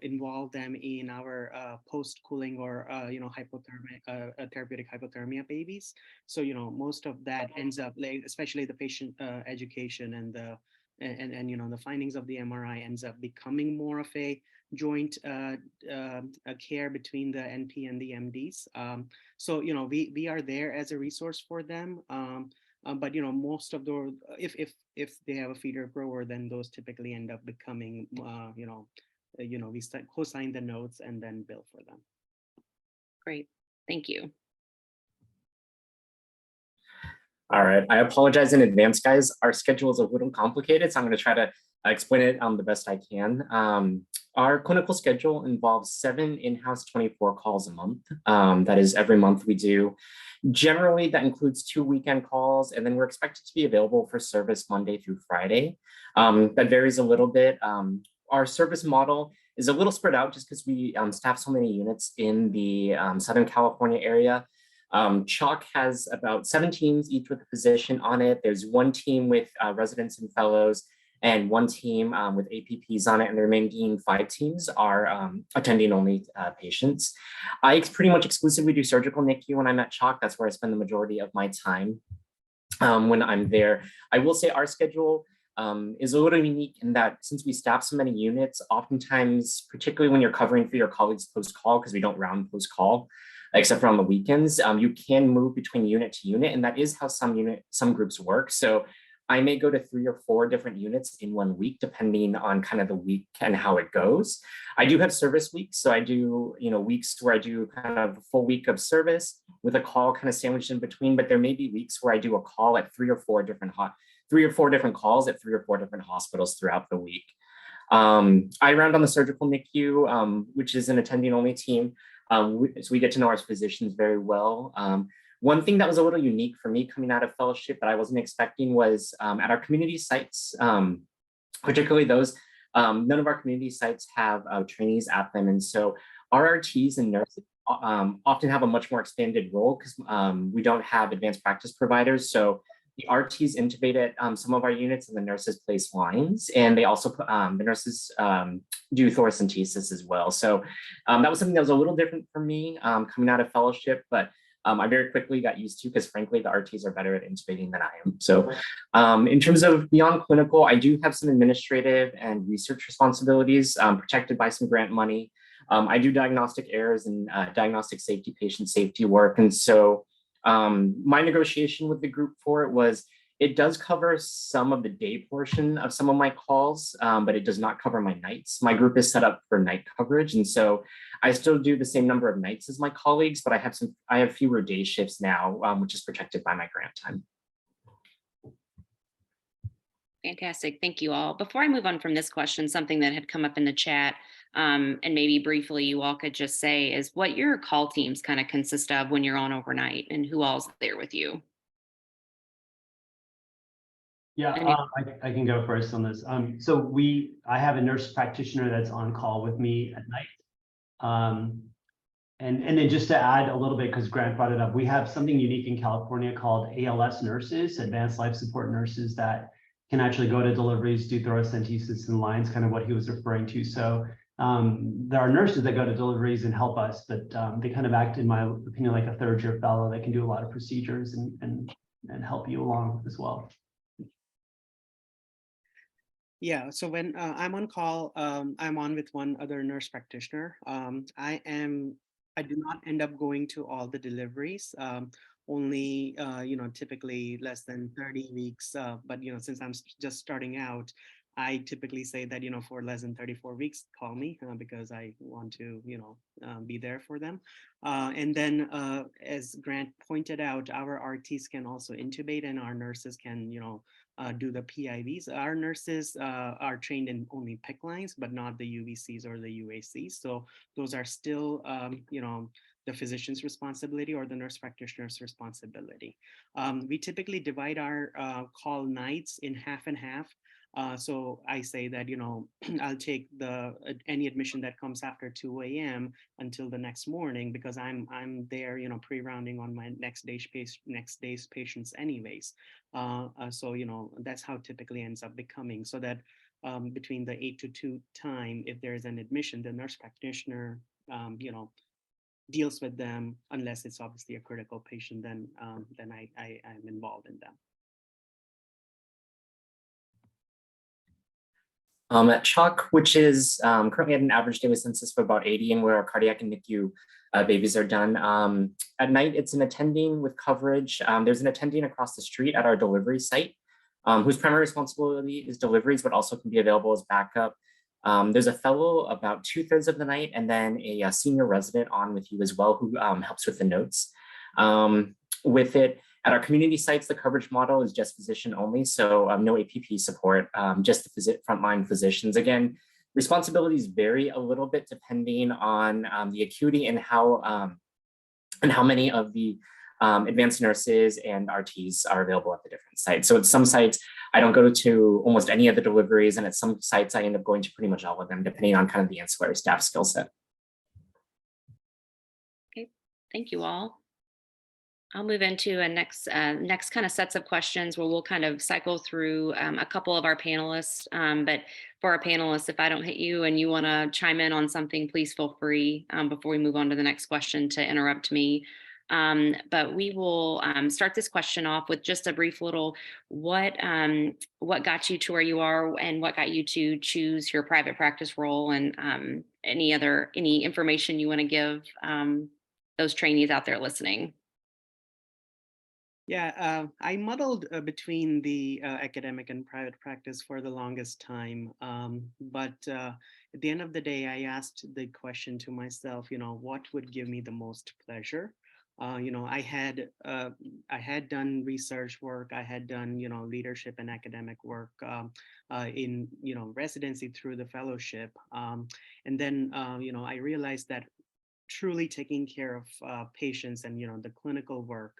involve them in our post-cooling or hypothermic therapeutic hypothermia babies. So most of that ends up, like, especially the patient education and the the findings of the MRI ends up becoming more of a joint care between the NP and the MDs. So we are there as a resource for them. But most of those, if they have a feeder grower, then those typically end up becoming we co-sign the notes and then bill for them. Great, thank you. All right, I apologize in advance, guys. Our schedule is a little complicated, so I'm going to try to explain it the best I can. Our clinical schedule involves 7 in-house 24 calls a month. That is every month we do. Generally, that includes 2 weekend calls, and then we're expected to be available for service Monday through Friday. That varies a little bit. Our service model is a little spread out just because we staff so many units in the Southern California area. CHOC has about 7 teams, each with a physician on it. There's 1 team with residents and fellows, and 1 team with APPs on it, and the remaining 5 teams are attending only patients. I pretty much exclusively do surgical NICU when I'm at CHOC. That's where I spend the majority of my time when I'm there. I will say our schedule is a little unique in that since we staff so many units, oftentimes, particularly when you're covering for your colleagues post-call, because we don't round post-call, except for on the weekends, you can move between unit to unit, and that is how some groups work. So I may go to 3 or 4 different units in 1 week, depending on kind of the week and how it goes. I do have service weeks. So I do, weeks where I do kind of a full week of service with a call kind of sandwiched in between, but there may be weeks where I do a call at 3 or 4 different calls at 3 or 4 different hospitals throughout the week. I round on the surgical NICU, which is an attending only team. So we get to know our physicians very well. One thing that was a little unique for me coming out of fellowship that I wasn't expecting was at our community sites, particularly those, none of our community sites have trainees at them. And so RRTs and nurses often have a much more expanded role because we don't have advanced practice providers. So the RTs intubate at some of our units, and the nurses place lines, and they also the nurses do thoracentesis as well. So that was something that was a little different for me coming out of fellowship, but I very quickly got used to, because frankly, the RTs are better at intubating than I am. So in terms of beyond clinical, I do have some administrative and research responsibilities protected by some grant money. I do diagnostic errors and diagnostic safety, patient safety work. And so my negotiation with the group for it was, it does cover some of the day portion of some of my calls, but it does not cover my nights. My group is set up for night coverage. And so I still do the same number of nights as my colleagues, but I have fewer day shifts now, which is protected by my grant time. Fantastic. Thank you all. Before I move on from this question, something that had come up in the chat, and maybe briefly you all could just say, is what your call teams kind of consist of when you're on overnight, and who all's there with you? Yeah, I can go first on this. So I have a nurse practitioner that's on call with me at night. And then just to add a little bit, because Grant brought it up, we have something unique in California called ALS nurses, advanced life support nurses, that can actually go to deliveries, do thoracentesis and lines, kind of what he was referring to. So there are nurses that go to deliveries and help us, but they kind of act, in my opinion, like a third-year fellow that can do a lot of procedures and help you along as well. Yeah, so when I'm on call, I'm on with one other nurse practitioner. I do not end up going to all the deliveries, only, typically less than 30 weeks. But, since I'm just starting out, I typically say that, for less than 34 weeks, call me because I want to, be there for them. And then as Grant pointed out, our RTs can also intubate, and our nurses can, do the PIVs. Our nurses are trained in only PICC lines, but not the UVCs or the UACs. So those are still, the physician's responsibility or the nurse practitioner's responsibility. We typically divide our call nights in half and half. So I say that, I'll take any admission that comes after 2 a.m. until the next morning, because I'm there, pre-rounding on my next day's patients anyways. So, that's how it typically ends up becoming, so that between the 8 to 2 time, if there is an admission, the nurse practitioner, deals with them, unless it's obviously a critical patient, then I am involved in them. At CHOC, which is currently at an average daily census of about 80, and where our cardiac and NICU babies are done. At night, it's an attending with coverage. There's an attending across the street at our delivery site, whose primary responsibility is deliveries, but also can be available as backup. There's a fellow about 2/3 of the night, and then a senior resident on with you as well, who helps with the notes. With it, at our community sites, the coverage model is just physician only, so no APP support, just the frontline physicians. Again, responsibilities vary a little bit depending on the acuity and how many of the advanced nurses and RTs are available at the different sites. So at some sites, I don't go to almost any of the deliveries, and at some sites, I end up going to pretty much all of them, depending on kind of the ancillary staff skill set. Okay, thank you all. I'll move into a next kind of sets of questions where we'll kind of cycle through a couple of our panelists. But for our panelists, if I don't hit you and you want to chime in on something, please feel free before we move on to the next question to interrupt me. But we will start this question off with just a brief little what got you to where you are, and what got you to choose your private practice role, and any information you want to give those trainees out there listening. Yeah, I muddled between the academic and private practice for the longest time. But at the end of the day, I asked the question to myself, what would give me the most pleasure? I had done research work, I had done, leadership and academic work in, residency through the fellowship. And then, I realized that truly taking care of patients and, the clinical work,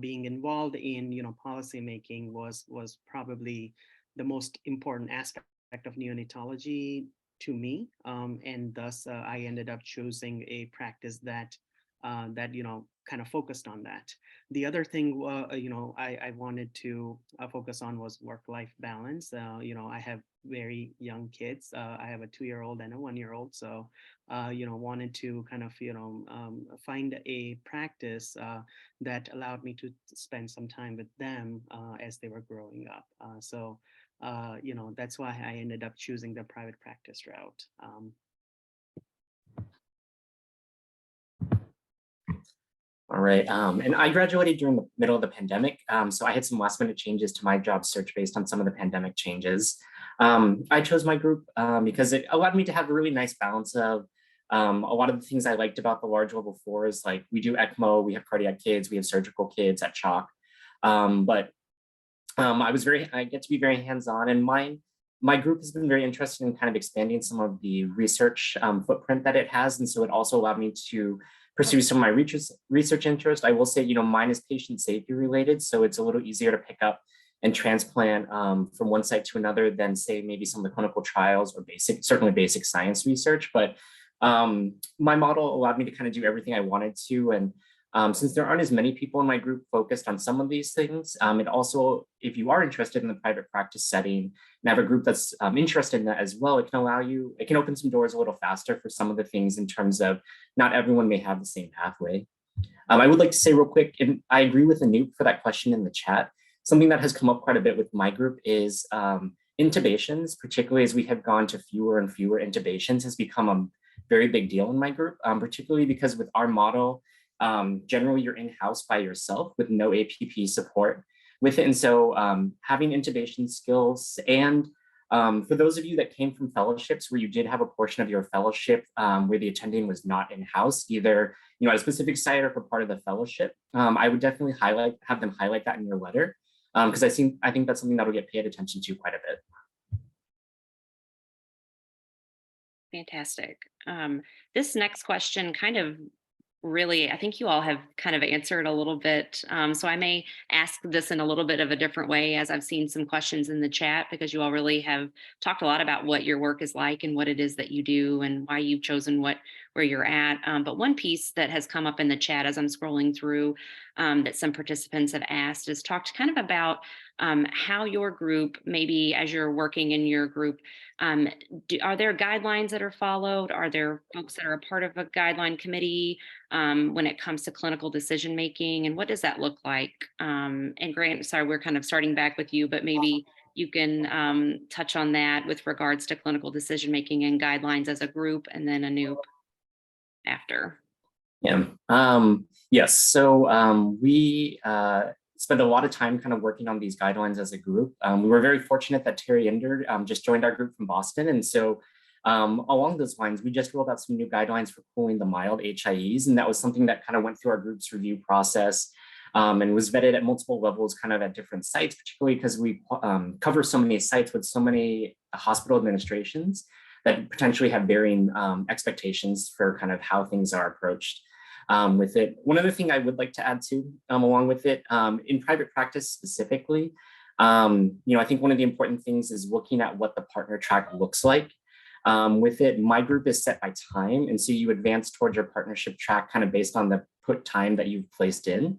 being involved in policy making was probably the most important aspect of neonatology to me, and thus I ended up choosing a practice that kind of focused on that. The other thing, I wanted to focus on was work-life balance. I have very young kids. I have a 2-year-old and a 1-year-old. So, wanted to kind of, find a practice that allowed me to spend some time with them as they were growing up. That's why I ended up choosing the private practice route. All right. And I graduated during the middle of the pandemic. So I had some last minute changes to my job search based on some of the pandemic changes. I chose my group because it allowed me to have a really nice balance of a lot of the things I liked about the large level 4s, like we do ECMO, we have cardiac kids, we have surgical kids at CHOC. But I get to be very hands-on, and my group has been very interested in kind of expanding some of the research footprint that it has. And so it also allowed me to pursue some of my research interest. I will say, mine is patient safety related, so it's a little easier to pick up and transplant from one site to another than say maybe some of the clinical trials or certainly basic science research. But my model allowed me to kind of do everything I wanted to. And since there aren't as many people in my group focused on some of these things, it also, if you are interested in the private practice setting and have a group that's interested in that as well, it can open some doors a little faster for some of the things in terms of not everyone may have the same pathway. I would like to say real quick, and I agree with Anoop for that question in the chat. Something that has come up quite a bit with my group is intubations, particularly as we have gone to fewer and fewer intubations, has become a very big deal in my group, particularly because with our model, generally you're in-house by yourself with no APP support with it. And so having intubation skills, and for those of you that came from fellowships where you did have a portion of your fellowship where the attending was not in-house, either at a specific site or for part of the fellowship, I would definitely have them highlight that in your letter, because I think that's something that will get paid attention to quite a bit. Fantastic. This next question kind of really, I think you all have kind of answered a little bit. So I may ask this in a little bit of a different way, as I've seen some questions in the chat, because you all really have talked a lot about what your work is like and what it is that you do and why you've chosen where you're at. But one piece that has come up in the chat as I'm scrolling through that some participants have asked is talked kind of about how your group, maybe as you're working in your group, are there guidelines that are followed? Are there folks that are a part of a guideline committee when it comes to clinical decision making? And what does that look like? And Grant, sorry, we're kind of starting back with you, but maybe you can touch on that with regards to clinical decision making and guidelines as a group, and then Anoop after. Yeah. Yes. So we spent a lot of time kind of working on these guidelines as a group. We were very fortunate that Terry Ender just joined our group from Boston. And so along those lines, we just rolled out some new guidelines for cooling the mild HIEs. And that was something that kind of went through our group's review process and was vetted at multiple levels, kind of at different sites, particularly because we cover so many sites with so many hospital administrations that potentially have varying expectations for kind of how things are approached. With it. One other thing I would like to add to along with it, in private practice specifically, I think one of the important things is looking at what the partner track looks like. With it, my group is set by time, and so you advance towards your partnership track kind of based on the put time that you've placed in.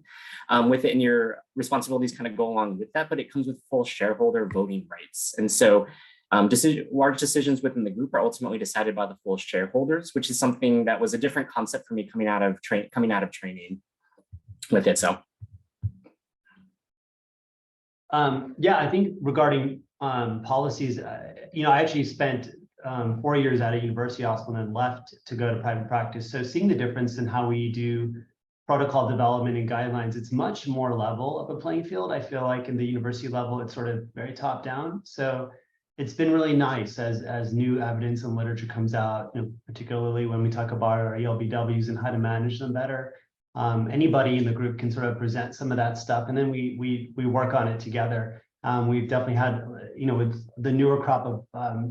With it, and your responsibilities kind of go along with that, but it comes with full shareholder voting rights. And so large decisions within the group are ultimately decided by the full shareholders, which is something that was a different concept for me coming out of training with it. So, yeah, I think regarding policies, I actually spent 4 years at a university hospital and then left to go to private practice. So seeing the difference in how we do protocol development and guidelines, it's much more level of a playing field. I feel like in the university level, it's sort of very top down. So it's been really nice as new evidence and literature comes out, particularly when we talk about our ELBWs and how to manage them better. Anybody in the group can sort of present some of that stuff, and then we work on it together. We've definitely had, with the newer crop of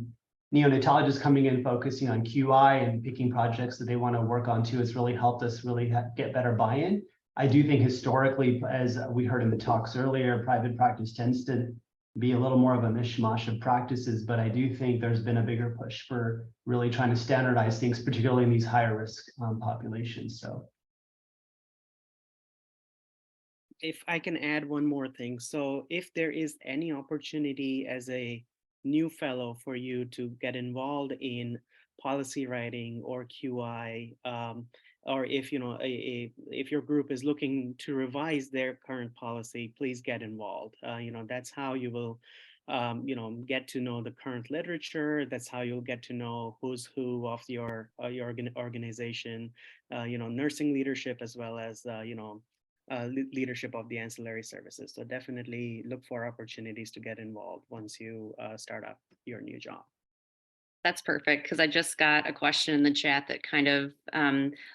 neonatologists coming in focusing on QI and picking projects that they want to work on too, it's really helped us really get better buy-in. I do think historically, as we heard in the talks earlier, private practice tends to be a little more of a mishmash of practices, but I do think there's been a bigger push for really trying to standardize things, particularly in these higher risk populations. So if I can add one more thing. So if there is any opportunity as a new fellow for you to get involved in policy writing or QI, or if if your group is looking to revise their current policy, please get involved. That's how you will get to know the current literature. That's how you'll get to know who's who of your organization, nursing leadership, as well as leadership of the ancillary services. So definitely look for opportunities to get involved once you start up your new job. That's perfect, because I just got a question in the chat that kind of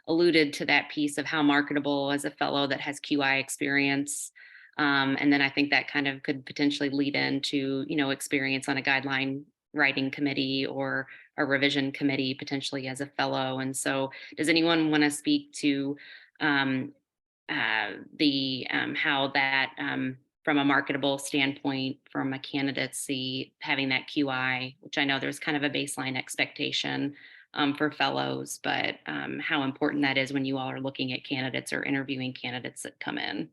alluded to that piece of how marketable as a fellow that has QI experience. And then I think that kind of could potentially lead into, experience on a guideline writing committee or a revision committee potentially as a fellow. And so does anyone want to speak to how that from a marketable standpoint, from a candidacy, having that QI, which I know there's kind of a baseline expectation for fellows, but how important that is when you all are looking at candidates or interviewing candidates that come in.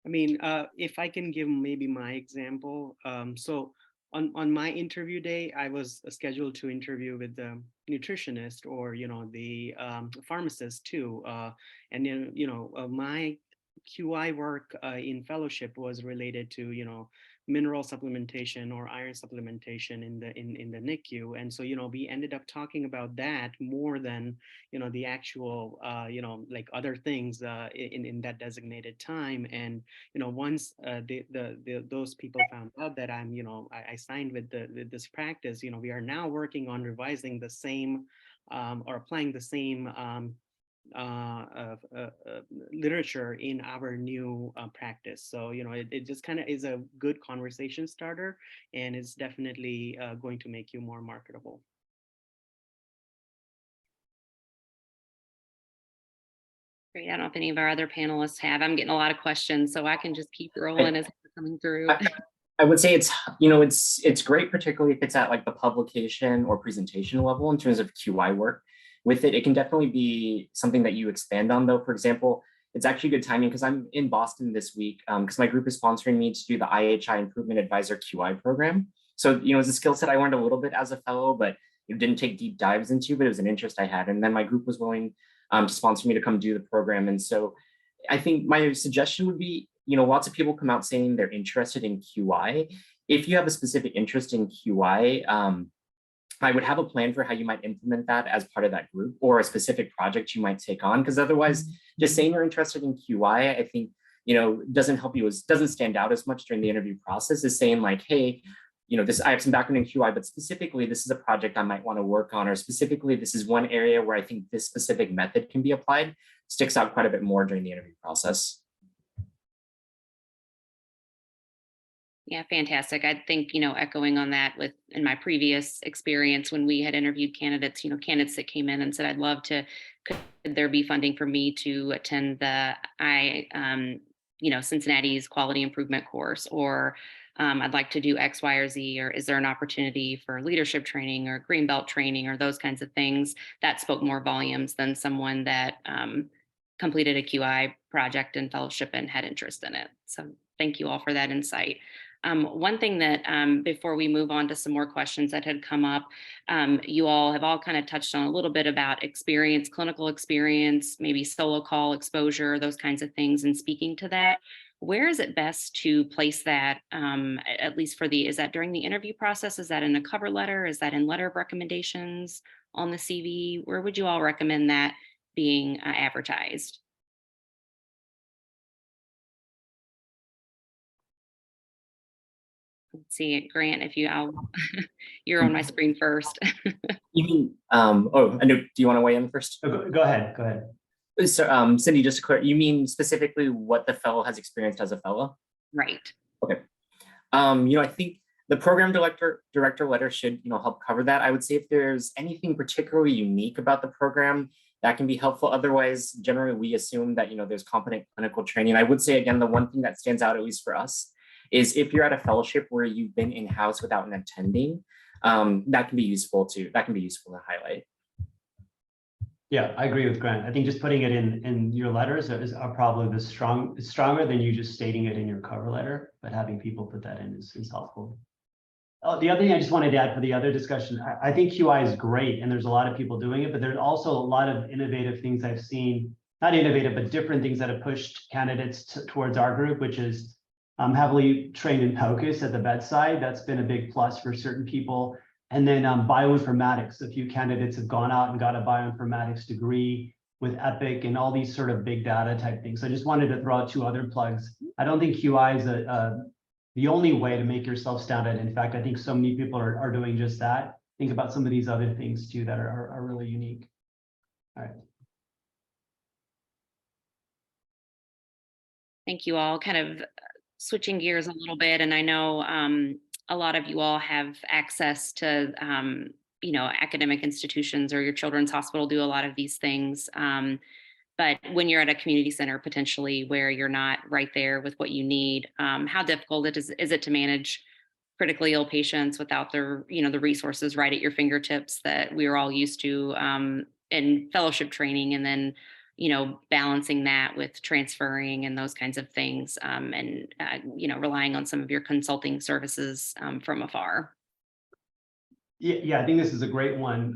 I mean, if I can give maybe my example. So on my interview day, I was scheduled to interview with the nutritionist or, the pharmacist too. And, my QI work in fellowship was related to, mineral supplementation or iron supplementation in the NICU. And so, we ended up talking about that more than, the actual, like other things in that designated time. And, once those people found out that I signed with this practice, we are now working on revising the same or applying the same literature in our new practice. So, it just kind of is a good conversation starter, and it's definitely going to make you more marketable. Great. I don't know if any of our other panelists have. I'm getting a lot of questions, so I can just keep rolling as they're coming through. I would say it's great, particularly if it's at like the publication or presentation level in terms of QI work. With it, it can definitely be something that you expand on, though. For example, it's actually good timing because I'm in Boston this week because my group is sponsoring me to do the IHI Improvement Advisor QI program. So, it's a skill set I learned a little bit as a fellow, but it didn't take deep dives into, but it was an interest I had. And then my group was willing to sponsor me to come do the program. And so I think my suggestion would be, lots of people come out saying they're interested in QI. If you have a specific interest in QI, I would have a plan for how you might implement that as part of that group or a specific project you might take on. Because otherwise, just saying you're interested in QI, I think, doesn't help you, doesn't stand out as much during the interview process as saying like, hey, I have some background in QI, but specifically, this is a project I might want to work on, or specifically, this is one area where I think this specific method can be applied, sticks out quite a bit more during the interview process. Yeah, fantastic. I think, echoing on that in my previous experience when we had interviewed candidates, candidates that came in and said, I'd love to, could there be funding for me to attend the Cincinnati's quality improvement course, or I'd like to do X, Y, or Z, or is there an opportunity for leadership training or Greenbelt training or those kinds of things? That spoke more volumes than someone that completed a QI project and fellowship and had interest in it. So thank you all for that insight. One thing that before we move on to some more questions that had come up, you all have all kind of touched on a little bit about experience, clinical experience, maybe solo call exposure, those kinds of things, and speaking to that. Where is it best to place that, at least is that during the interview process? Is that in a cover letter? Is that in letter of recommendations on the CV? Where would you all recommend that being advertised? Let's see, Grant, if you're on my screen first. You mean, Anoop, do you want to weigh in first? Go ahead. So, Cindy, just to clear, you mean specifically what the fellow has experienced as a fellow? Right. Okay. I think the program director letter should, help cover that. I would say if there's anything particularly unique about the program, that can be helpful. Otherwise, generally, we assume that, there's competent clinical training. I would say, again, the one thing that stands out, at least for us, is if you're at a fellowship where you've been in-house without an attending, that can be useful to highlight. Yeah, I agree with Grant. I think just putting it in your letters are probably stronger than you just stating it in your cover letter, but having people put that in is helpful. Oh, the other thing I just wanted to add for the other discussion, I think QI is great and there's a lot of people doing it, but there's also a lot of innovative things I've seen, not innovative, but different things that have pushed candidates towards our group, which is heavily trained in POCUS at the bedside. That's been a big plus for certain people. And then bioinformatics, a few candidates have gone out and got a bioinformatics degree with Epic and all these sort of big data type things. So I just wanted to throw out 2 other plugs. I don't think QI is the only way to make yourself stand out. In fact, I think so many people are doing just that. Think about some of these other things too that are really unique. All right. Thank you all. Kind of switching gears a little bit, and I know a lot of you all have access to academic institutions, or your children's hospital do a lot of these things. But when you're at a community center, potentially where you're not right there with what you need, how difficult is it to manage critically ill patients without the resources right at your fingertips that we're all used to in fellowship training, and then balancing that with transferring and those kinds of things, and relying on some of your consulting services from afar. Yeah, I think this is a great one,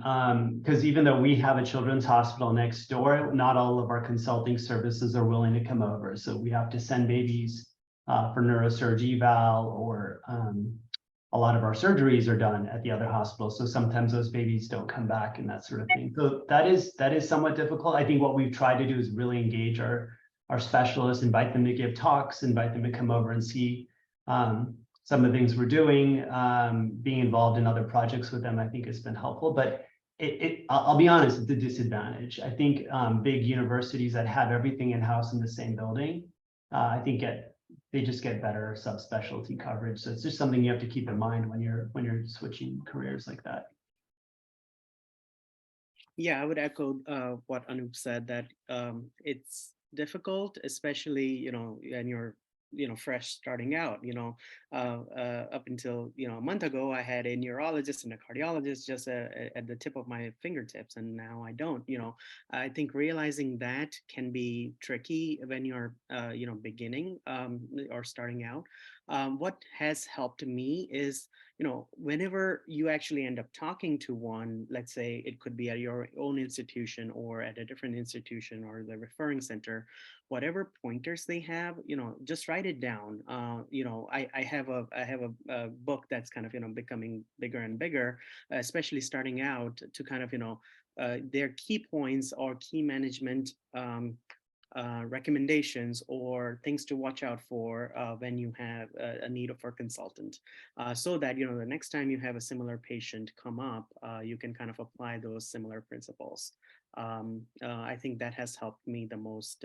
because even though we have a children's hospital next door, not all of our consulting services are willing to come over. So we have to send babies for neurosurgery eval, or a lot of our surgeries are done at the other hospital. So sometimes those babies don't come back and that sort of thing. So that is somewhat difficult. I think what we've tried to do is really engage our specialists, invite them to give talks, invite them to come over and see some of the things we're doing, being involved in other projects with them, I think has been helpful. But I'll be honest, it's a disadvantage. I think big universities that have everything in-house in the same building, I think they just get better subspecialty coverage. So it's just something you have to keep in mind when you're switching careers like that. Yeah, I would echo what Anup said, that it's difficult, especially when you're fresh starting out. Up until a month ago, I had a neurologist and a cardiologist just at the tip of my fingertips, and now I don't. I think realizing that can be tricky when you're beginning or starting out. What has helped me is whenever you actually end up talking to one, let's say it could be at your own institution or at a different institution or the referring center, whatever pointers they have, just write it down. I have a book that's kind of becoming bigger and bigger, especially starting out, to kind of their key points or key management recommendations or things to watch out for when you have a need for a consultant, so that the next time you have a similar patient come up, you can kind of apply those similar principles. I think that has helped me the most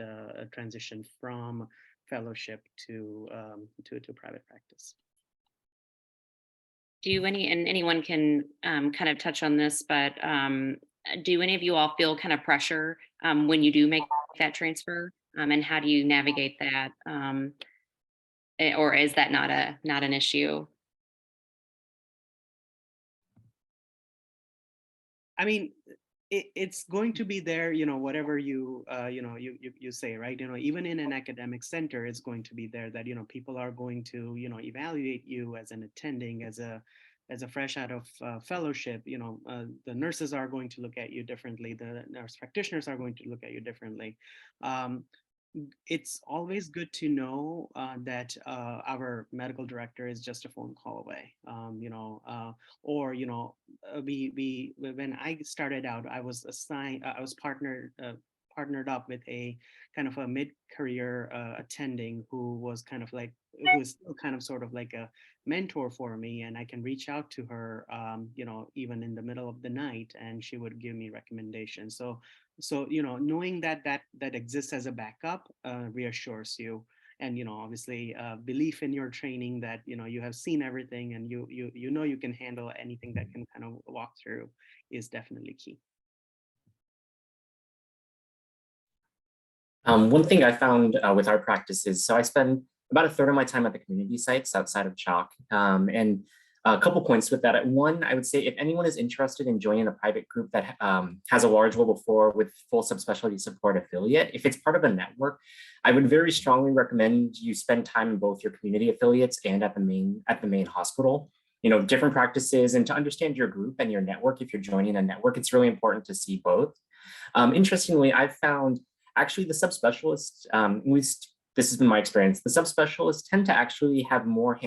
transition from fellowship to private practice. Anyone can kind of touch on this, but do any of you all feel kind of pressure when you do make that transfer, and how do you navigate that, or is that not an issue? I mean, it's going to be there, whatever you say, right? Even in an academic center, it's going to be there that people are going to evaluate you as an attending, as a fresh out of fellowship. The nurses are going to look at you differently. The nurse practitioners are going to look at you differently. It's always good to know that our medical director is just a phone call away. Or when I started out, I was partnered up with a kind of a mid-career attending who was kind of like, who is still kind of sort of like a mentor for me, and I can reach out to her even in the middle of the night, and she would give me recommendations. So knowing that exists as a backup reassures you, and obviously belief in your training that you have seen everything, and you can handle anything that can kind of walk through is definitely key. One thing I found with our practice is, so I spend about a third of my time at the community sites outside of CHOC. And a couple points with that. One, I would say if anyone is interested in joining a private group that has a large level 4 with full subspecialty support affiliate, if it's part of a network, I would very strongly recommend you spend time in both your community affiliates and at the main hospital. You know, different practices, and to understand your group and your network. If you're joining a network, it's really important to see both. Interestingly, I've found actually the subspecialists, at least this has been my experience, the subspecialists tend to actually have more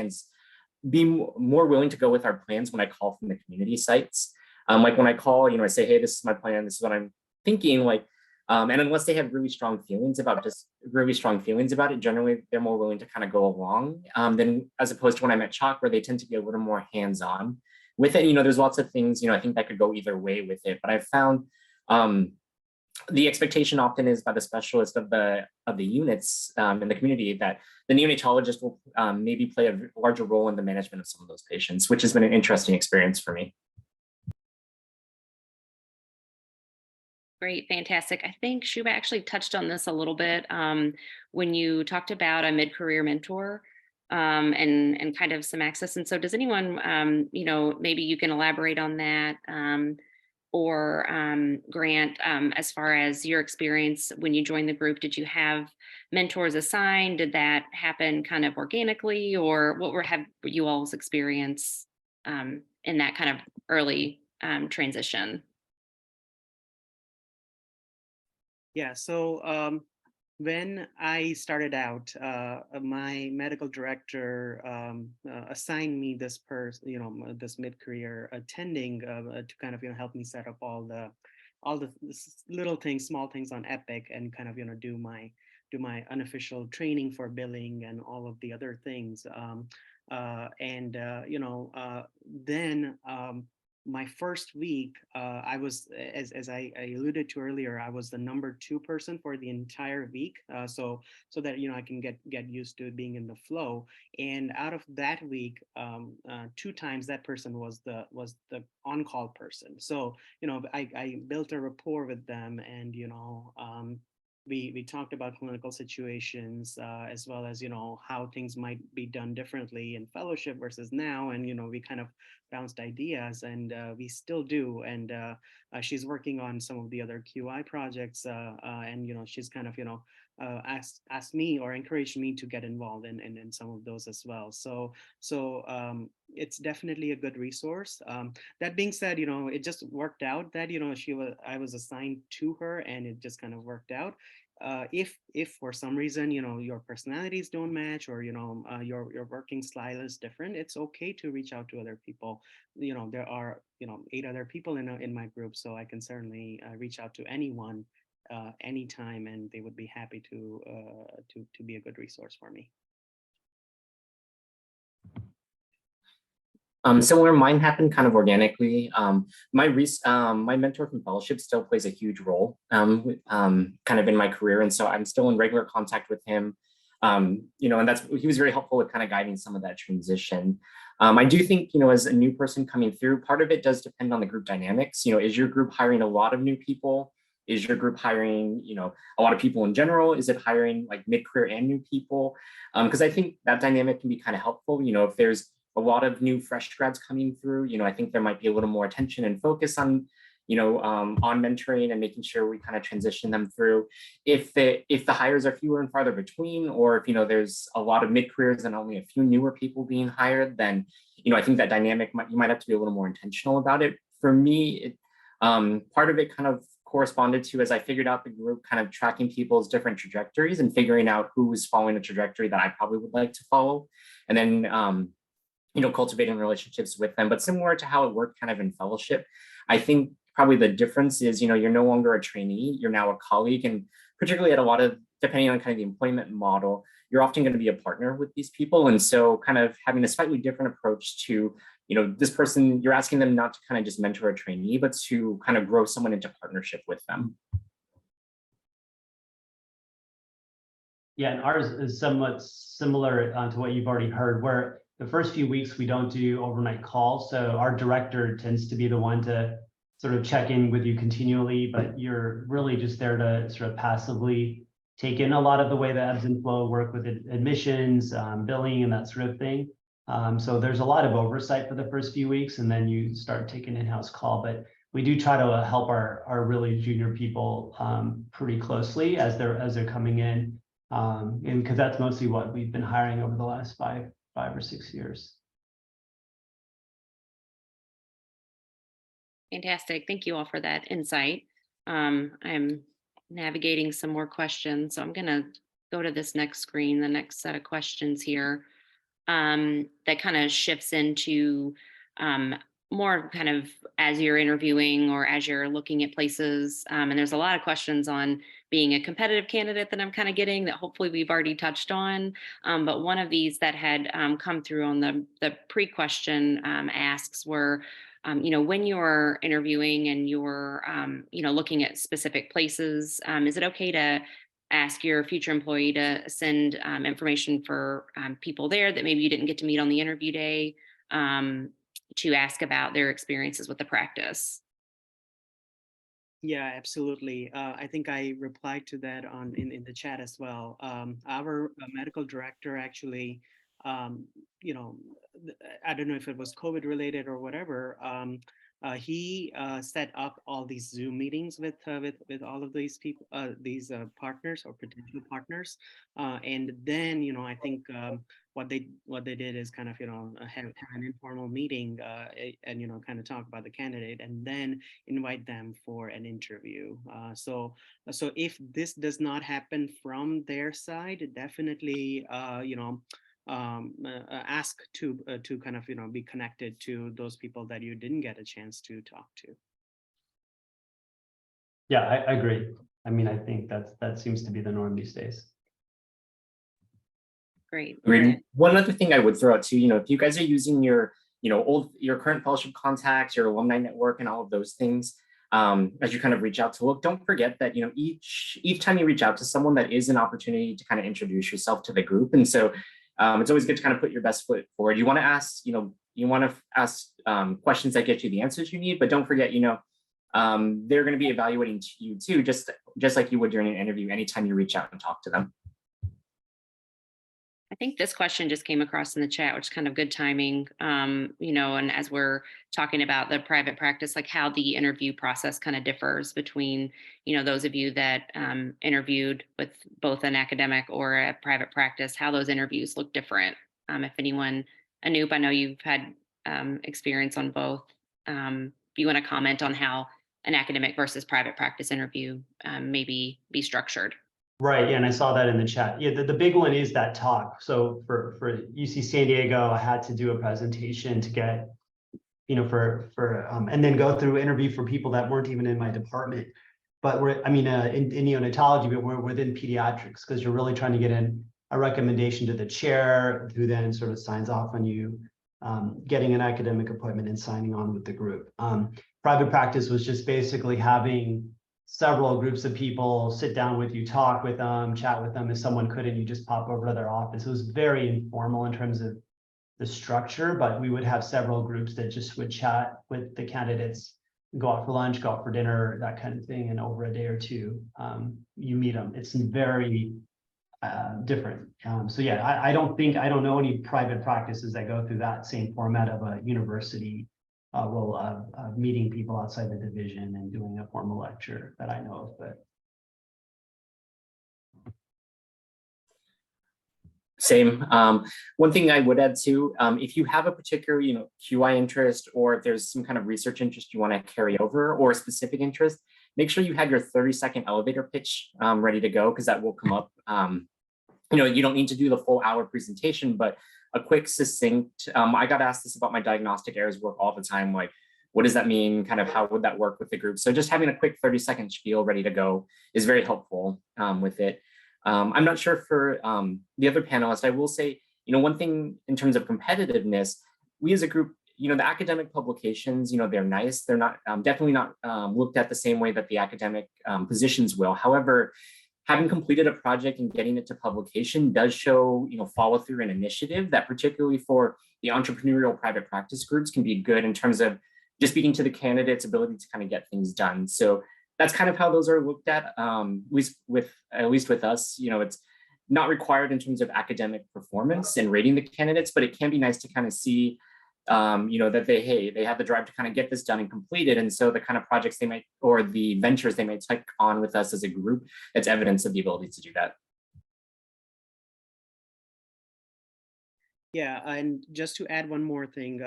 be more willing to go with our plans when I call from the community sites. Like when I call, you know, I say, hey, this is my plan, this is what I'm thinking, like, and unless they have really strong feelings about it, generally they're more willing to kind of go along than as opposed to when I'm at CHOC, where they tend to be a little more hands-on with it. You know, there's lots of things, you know, I think that could go either way with it, but I've found the expectation often is by the specialist of the units in the community that the neonatologist will maybe play a larger role in the management of some of those patients, which has been an interesting experience for me. Great, fantastic. I think Shuba actually touched on this a little bit when you talked about a mid-career mentor and kind of some access. And so does anyone, you know, maybe you can elaborate on that or Grant, as far as your experience when you joined the group, did you have mentors assigned? Did that happen kind of organically, or what have you all's experience in that kind of early transition? Yeah, so when I started out, my medical director assigned me this this mid-career attending to kind of help me set up all the little things, small things on Epic, and kind of do my unofficial training for billing and all of the other things. Then my first week, I was, as I alluded to earlier, I was the number 2 person for the entire week, so that I can get used to being in the flow. And out of that week, 2 times that person was the on-call person. So I built a rapport with them, and we talked about clinical situations as well as how things might be done differently in fellowship versus now, and we kind of bounced ideas, and we still do. And she's working on some of the other QI projects, and she's kind of asked me or encouraged me to get involved in some of those as well. So it's definitely a good resource. That being said, it just worked out that I was assigned to her, and it just kind of worked out. If for some reason your personalities don't match, or your working style is different, it's okay to reach out to other people. There are 8 other people in my group, so I can certainly reach out to anyone anytime, and they would be happy to be a good resource for me. Similar, mine happened kind of organically. My mentor from fellowship still plays a huge role kind of in my career. And so I'm still in regular contact with him. And he was very helpful with kind of guiding some of that transition. I do think, as a new person coming through, part of it does depend on the group dynamics. Is your group hiring a lot of new people? Is your group hiring, a lot of people in general? Is it hiring like mid-career and new people? Because I think that dynamic can be kind of helpful. If there's a lot of new fresh grads coming through, I think there might be a little more attention and focus on, on mentoring and making sure we kind of transition them through. If the hires are fewer and farther between, or if, there's a lot of mid-careers and only a few newer people being hired, then, I think that dynamic you might have to be a little more intentional about it. For me, part of it kind of corresponded to, as I figured out the group, kind of tracking people's different trajectories and figuring out who was following a trajectory that I probably would like to follow. And then, cultivating relationships with them. But similar to how it worked kind of in fellowship, I think probably the difference is, you're no longer a trainee, you're now a colleague. And particularly at a lot of, depending on kind of the employment model, you're often going to be a partner with these people. And so kind of having a slightly different approach to, this person, you're asking them not to kind of just mentor a trainee, but to kind of grow someone into partnership with them. Yeah, and ours is somewhat similar to what you've already heard, where the first few weeks we don't do overnight calls. So our director tends to be the one to sort of check in with you continually, but you're really just there to sort of passively take in a lot of the way the ebbs and flow work with admissions, billing, and that sort of thing. So there's a lot of oversight for the first few weeks, and then you start taking in-house call. But we do try to help our really junior people pretty closely as they're coming in, and because that's mostly what we've been hiring over the last five or 6 years. Fantastic. Thank you all for that insight. I'm navigating some more questions, so I'm going to go to this next screen, the next set of questions here, that kind of shifts into more kind of as you're interviewing or as you're looking at places. And there's a lot of questions on being a competitive candidate that I'm kind of getting that hopefully we've already touched on. But one of these that had come through on the pre-question asks were, when you're interviewing and you're, looking at specific places, is it okay to ask your future employee to send information for people there that maybe you didn't get to meet on the interview day, to ask about their experiences with the practice? Yeah, absolutely. I think I replied to that in the chat as well. Our medical director actually, I don't know if it was COVID related or whatever. He set up all these Zoom meetings with all of these people, these partners or potential partners, and then I think what they did is kind of have an informal meeting and kind of talk about the candidate and then invite them for an interview. So if this does not happen from their side, definitely ask to kind of be connected to those people that you didn't get a chance to talk to. Yeah, I agree. I mean, I think that seems to be the norm these days. Great. One other thing I would throw out too, if you guys are using your your current fellowship contacts, your alumni network, and all of those things, as you kind of reach out to look, don't forget that each time you reach out to someone, that is an opportunity to kind of introduce yourself to the group. And so it's always good to kind of put your best foot forward. You want to ask, questions that get you the answers you need, but don't forget, they're going to be evaluating you too, just like you would during an interview, anytime you reach out and talk to them. I think this question just came across in the chat, which is kind of good timing, and as we're talking about the private practice, like how the interview process kind of differs between, those of you that interviewed with both an academic or a private practice, how those interviews look different. If anyone, Anoop, I know you've had experience on both. If you want to comment on how an academic versus private practice interview maybe be structured. Right, yeah, and I saw that in the chat. Yeah, the big one is that talk. So for UC San Diego, I had to do a presentation to get, and then go through interview for people that weren't even in my department. But in neonatology, but we're within pediatrics, because you're really trying to get in a recommendation to the chair, who then sort of signs off on you getting an academic appointment and signing on with the group. Private practice was just basically having several groups of people sit down with you, talk with them, chat with them. If someone couldn't, you just pop over to their office. It was very informal in terms of the structure, but we would have several groups that just would chat with the candidates, go out for lunch, go out for dinner, that kind of thing. And over a day or two, you meet them. It's very different. So yeah, I don't know any private practices that go through that same format of a university role of meeting people outside the division and doing a formal lecture that I know of. But same. One thing I would add too, if you have a particular QI interest, or if there's some kind of research interest you want to carry over, or a specific interest, make sure you have your 30-second elevator pitch ready to go, because that will come up. You don't need to do the full hour presentation, but a quick, succinct, I got asked this about my diagnostic errors work all the time. Like, what does that mean? Kind of how would that work with the group? So just having a quick 30-second spiel ready to go is very helpful with it. I'm not sure for the other panelists. I will say, one thing in terms of competitiveness, we as a group, the academic publications, they're nice. They're not definitely not looked at the same way that the academic positions will. However, having completed a project and getting it to publication does show, follow through and initiative that, particularly for the entrepreneurial private practice groups, can be good in terms of just speaking to the candidate's ability to kind of get things done. So that's kind of how those are looked at, at least with us. not required in terms of academic performance and rating the candidates, but it can be nice to kind of see that they have the drive to kind of get this done and completed. And so the kind of projects they might, or the ventures they might take on with us as a group, it's evidence of the ability to do that. Yeah, and just to add one more thing,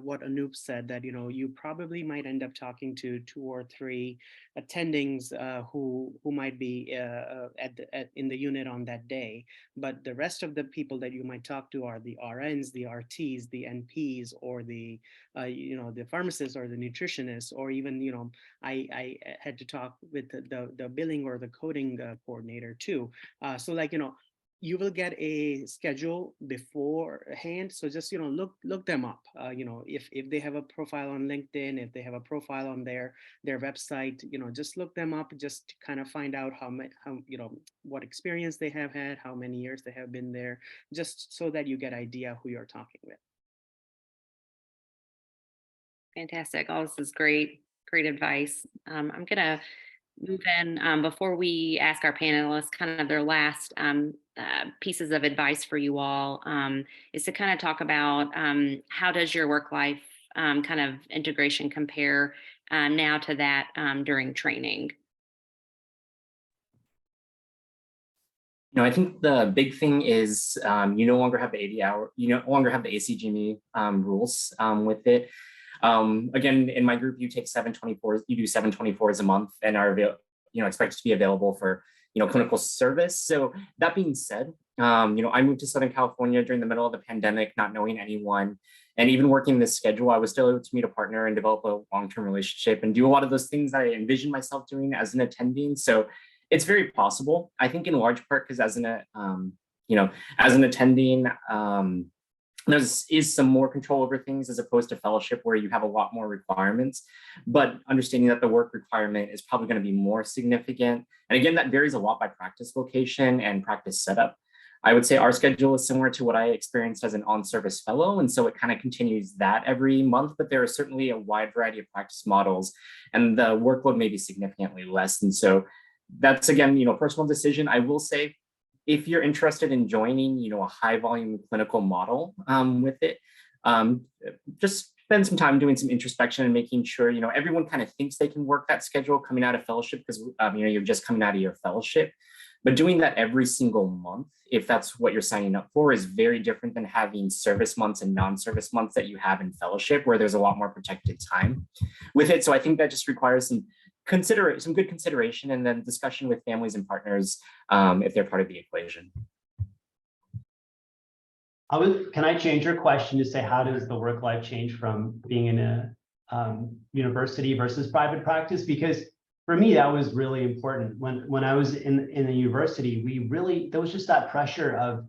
what Anoop said, that you probably might end up talking to 2 or 3 attendings who might be in the unit on that day, but the rest of the people that you might talk to are the RNs, the RTs, the NPs, or the the pharmacists or the nutritionists, or even I had to talk with the billing or the coding coordinator too. So like you will get a schedule beforehand, so just look them up. If they have a profile on LinkedIn, if they have a profile on their website, just look them up, just to kind of find out how what experience they have had, how many years they have been there, just so that you get idea who you're talking with. Fantastic. All this is great advice. I'm gonna move in before we ask our panelists kind of their last pieces of advice for you all, is to kind of talk about how does your work life kind of integration compare now to that during training? I think the big thing is you no longer have the 80-hour, you no longer have the ACGME rules with it. Again, in my group, you take 724s, you do 724s a month and are expected to be available for clinical service. So that being said, I moved to Southern California during the middle of the pandemic, not knowing anyone, and even working this schedule, I was still able to meet a partner and develop a long-term relationship and do a lot of those things I envisioned myself doing as an attending. So it's very possible, I think, in large part because as an attending, there is some more control over things as opposed to fellowship where you have a lot more requirements, but understanding that the work requirement is probably going to be more significant. And again, that varies a lot by practice location and practice setup. I would say our schedule is similar to what I experienced as an on-service fellow. And so it kind of continues that every month, but there is certainly a wide variety of practice models and the workload may be significantly less. And so that's, again, personal decision. I will say, if you're interested in joining, a high volume clinical model with it, just spend some time doing some introspection and making sure, everyone kind of thinks they can work that schedule coming out of fellowship because, you're just coming out of your fellowship. But doing that every single month, if that's what you're signing up for, is very different than having service months and non-service months that you have in fellowship, where there's a lot more protected time with it. So I think that just requires some good consideration and then discussion with families and partners if they're part of the equation. Can I change your question to say, how does the work life change from being in a university versus private practice? Because for me, that was really important. When I was in the university, there was just that pressure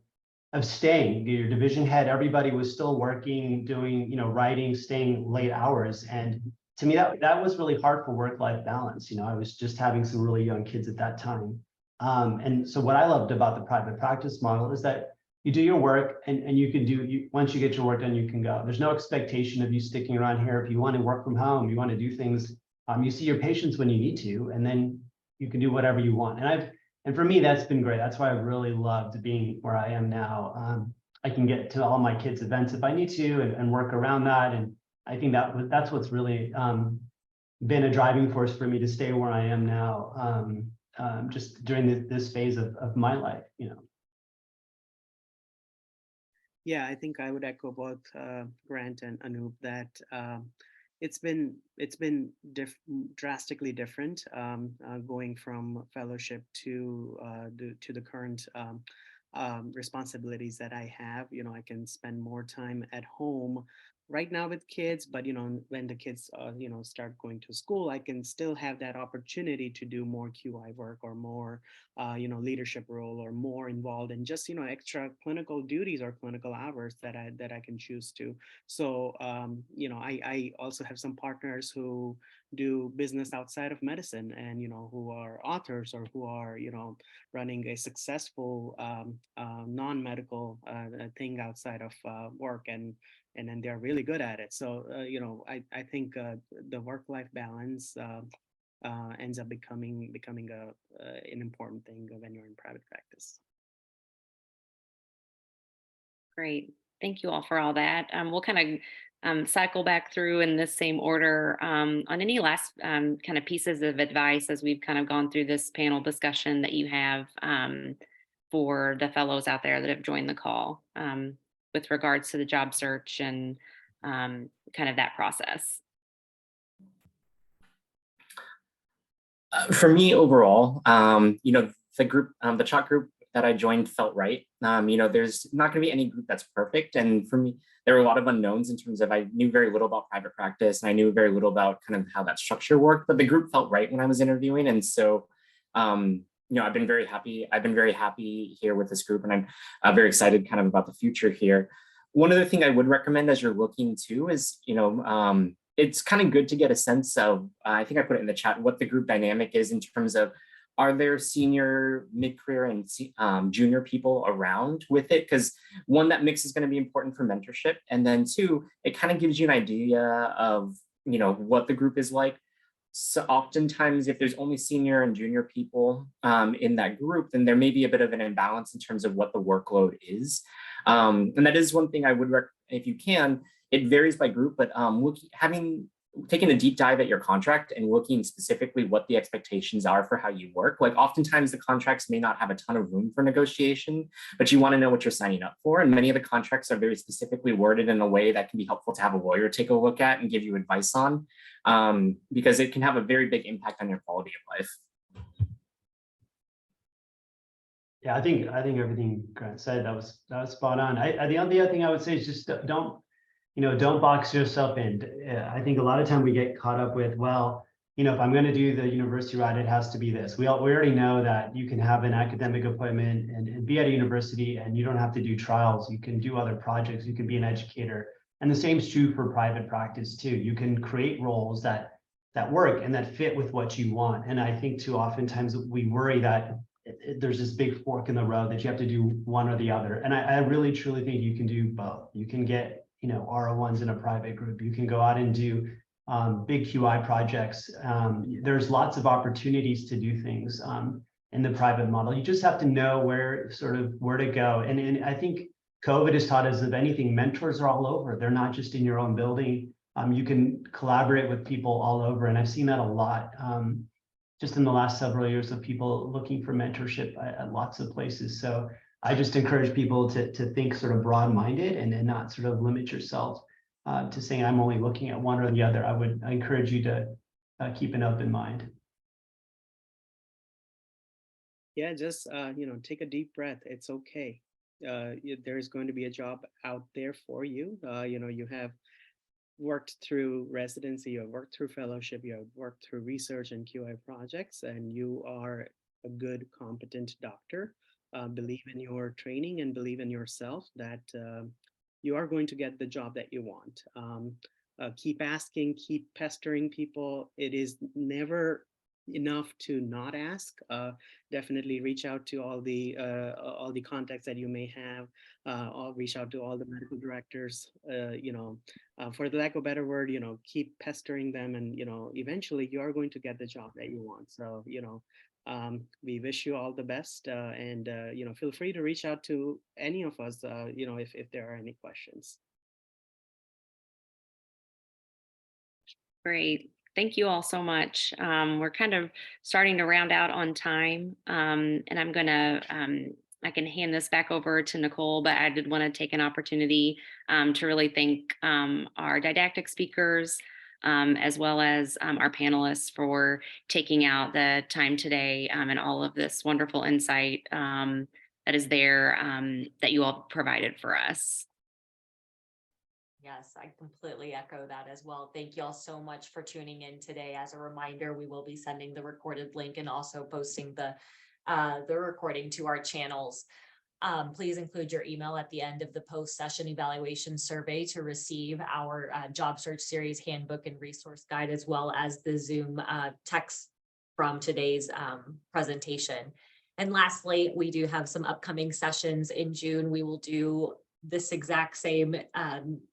of staying. Your division head, everybody was still working, doing, writing, staying late hours. And to me, that was really hard for work-life balance. I was just having some really young kids at that time. And so what I loved about the private practice model is that you do your work and you can once you get your work done, you can go. There's no expectation of you sticking around here. If you want to work from home, you want to do things, you see your patients when you need to, and then you can do whatever you want. And for me, that's been great. That's why I've really loved being where I am now. I can get to all my kids' events if I need to and work around that. And I think that's what's really been a driving force for me to stay where I am now, just during this phase of my life, Yeah, I think I would echo both Grant and Anoop that it's been drastically different going from fellowship to the current responsibilities that I have. I can spend more time at home right now with kids, but when the kids start going to school, I can still have that opportunity to do more QI work or more leadership role, or more involved in just extra clinical duties or clinical hours that I can choose to. So I also have some partners who do business outside of medicine, and who are authors, or who are running a successful non-medical thing outside of work, and then they're really good at it. So I think the work-life balance ends up becoming an important thing when you're in private practice. Great. Thank you all for all that. We'll kind of cycle back through in this same order on any last kind of pieces of advice as we've kind of gone through this panel discussion that you have for the fellows out there that have joined the call with regards to the job search and kind of that process. For me overall, the group, the CHOT group that I joined felt right. There's not going to be any group that's perfect. And for me, there were a lot of unknowns in terms of I knew very little about private practice and I knew very little about kind of how that structure worked, but the group felt right when I was interviewing. And so, I've been very happy. I've been very happy here with this group, and I'm very excited kind of about the future here. One other thing I would recommend as you're looking to is, it's kind of good to get a sense of, I think I put it in the chat, what the group dynamic is in terms of, are there senior, mid-career, and junior people around with it? Because one, that mix is going to be important for mentorship. And then two, it kind of gives you an idea of, what the group is like. So oftentimes, if there's only senior and junior people in that group, then there may be a bit of an imbalance in terms of what the workload is. And that is one thing I would recommend, if you can. It varies by group, but taking a deep dive at your contract and looking specifically what the expectations are for how you work. Like oftentimes the contracts may not have a ton of room for negotiation, but you want to know what you're signing up for. And many of the contracts are very specifically worded in a way that can be helpful to have a lawyer take a look at and give you advice on, because it can have a very big impact on your quality of life. Yeah, I think everything Grant said, that was spot on. The only other thing I would say is just don't box yourself in. I think a lot of time we get caught up with, well, if I'm going to do the university route, it has to be this. We already know that you can have an academic appointment and be at a university and you don't have to do trials. You can do other projects. You can be an educator. And the same is true for private practice too. You can create roles that work and that fit with what you want. And I think too oftentimes we worry that there's this big fork in the road that you have to do one or the other. And I really truly think you can do both. You can get R01s in a private group. You can go out and do big QI projects. There's lots of opportunities to do things in the private model. You just have to know where to go. And I think COVID has taught us, if anything, mentors are all over. They're not just in your own building. You can collaborate with people all over. And I've seen that a lot just in the last several years of people looking for mentorship at lots of places. So I just encourage people to think sort of broad-minded and not sort of limit yourself to saying I'm only looking at one or the other. I encourage you to keep an open mind. Yeah, just take a deep breath. It's okay. There's going to be a job out there for you. You have worked through residency, you have worked through fellowship, you have worked through research and QI projects, and you are a good, competent doctor. Believe in your training and believe in yourself that you are going to get the job that you want. Keep asking, keep pestering people. It is never enough to not ask. Definitely reach out to all the contacts that you may have. Or reach out to all the medical directors. For the lack of a better word, keep pestering them, and eventually you are going to get the job that you want. So we wish you all the best, and feel free to reach out to any of us, if there are any questions. Great. Thank you all so much. We're kind of starting to round out on time, and I'm going to, I can hand this back over to Nicole, but I did want to take an opportunity to really thank our didactic speakers, as well as our panelists for taking out the time today and all of this wonderful insight that is there that you all provided for us. Yes, I completely echo that as well. Thank you all so much for tuning in today. As a reminder, we will be sending the recorded link and also posting the recording to our channels. Please include your email at the end of the post-session evaluation survey to receive our job search series handbook and resource guide, as well as the Zoom text from today's presentation. And lastly, we do have some upcoming sessions in June. We will do this exact same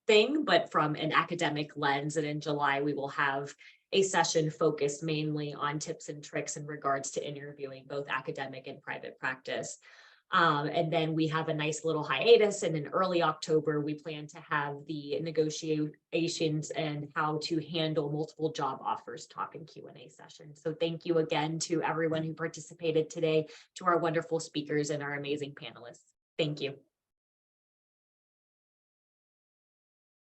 thing, but from an academic lens. And in July, we will have a session focused mainly on tips and tricks in regards to interviewing both academic and private practice. And then we have a nice little hiatus, and in early October, we plan to have the negotiations and how to handle multiple job offers talk and Q&A session. So thank you again to everyone who participated today, to our wonderful speakers and our amazing panelists. Thank you.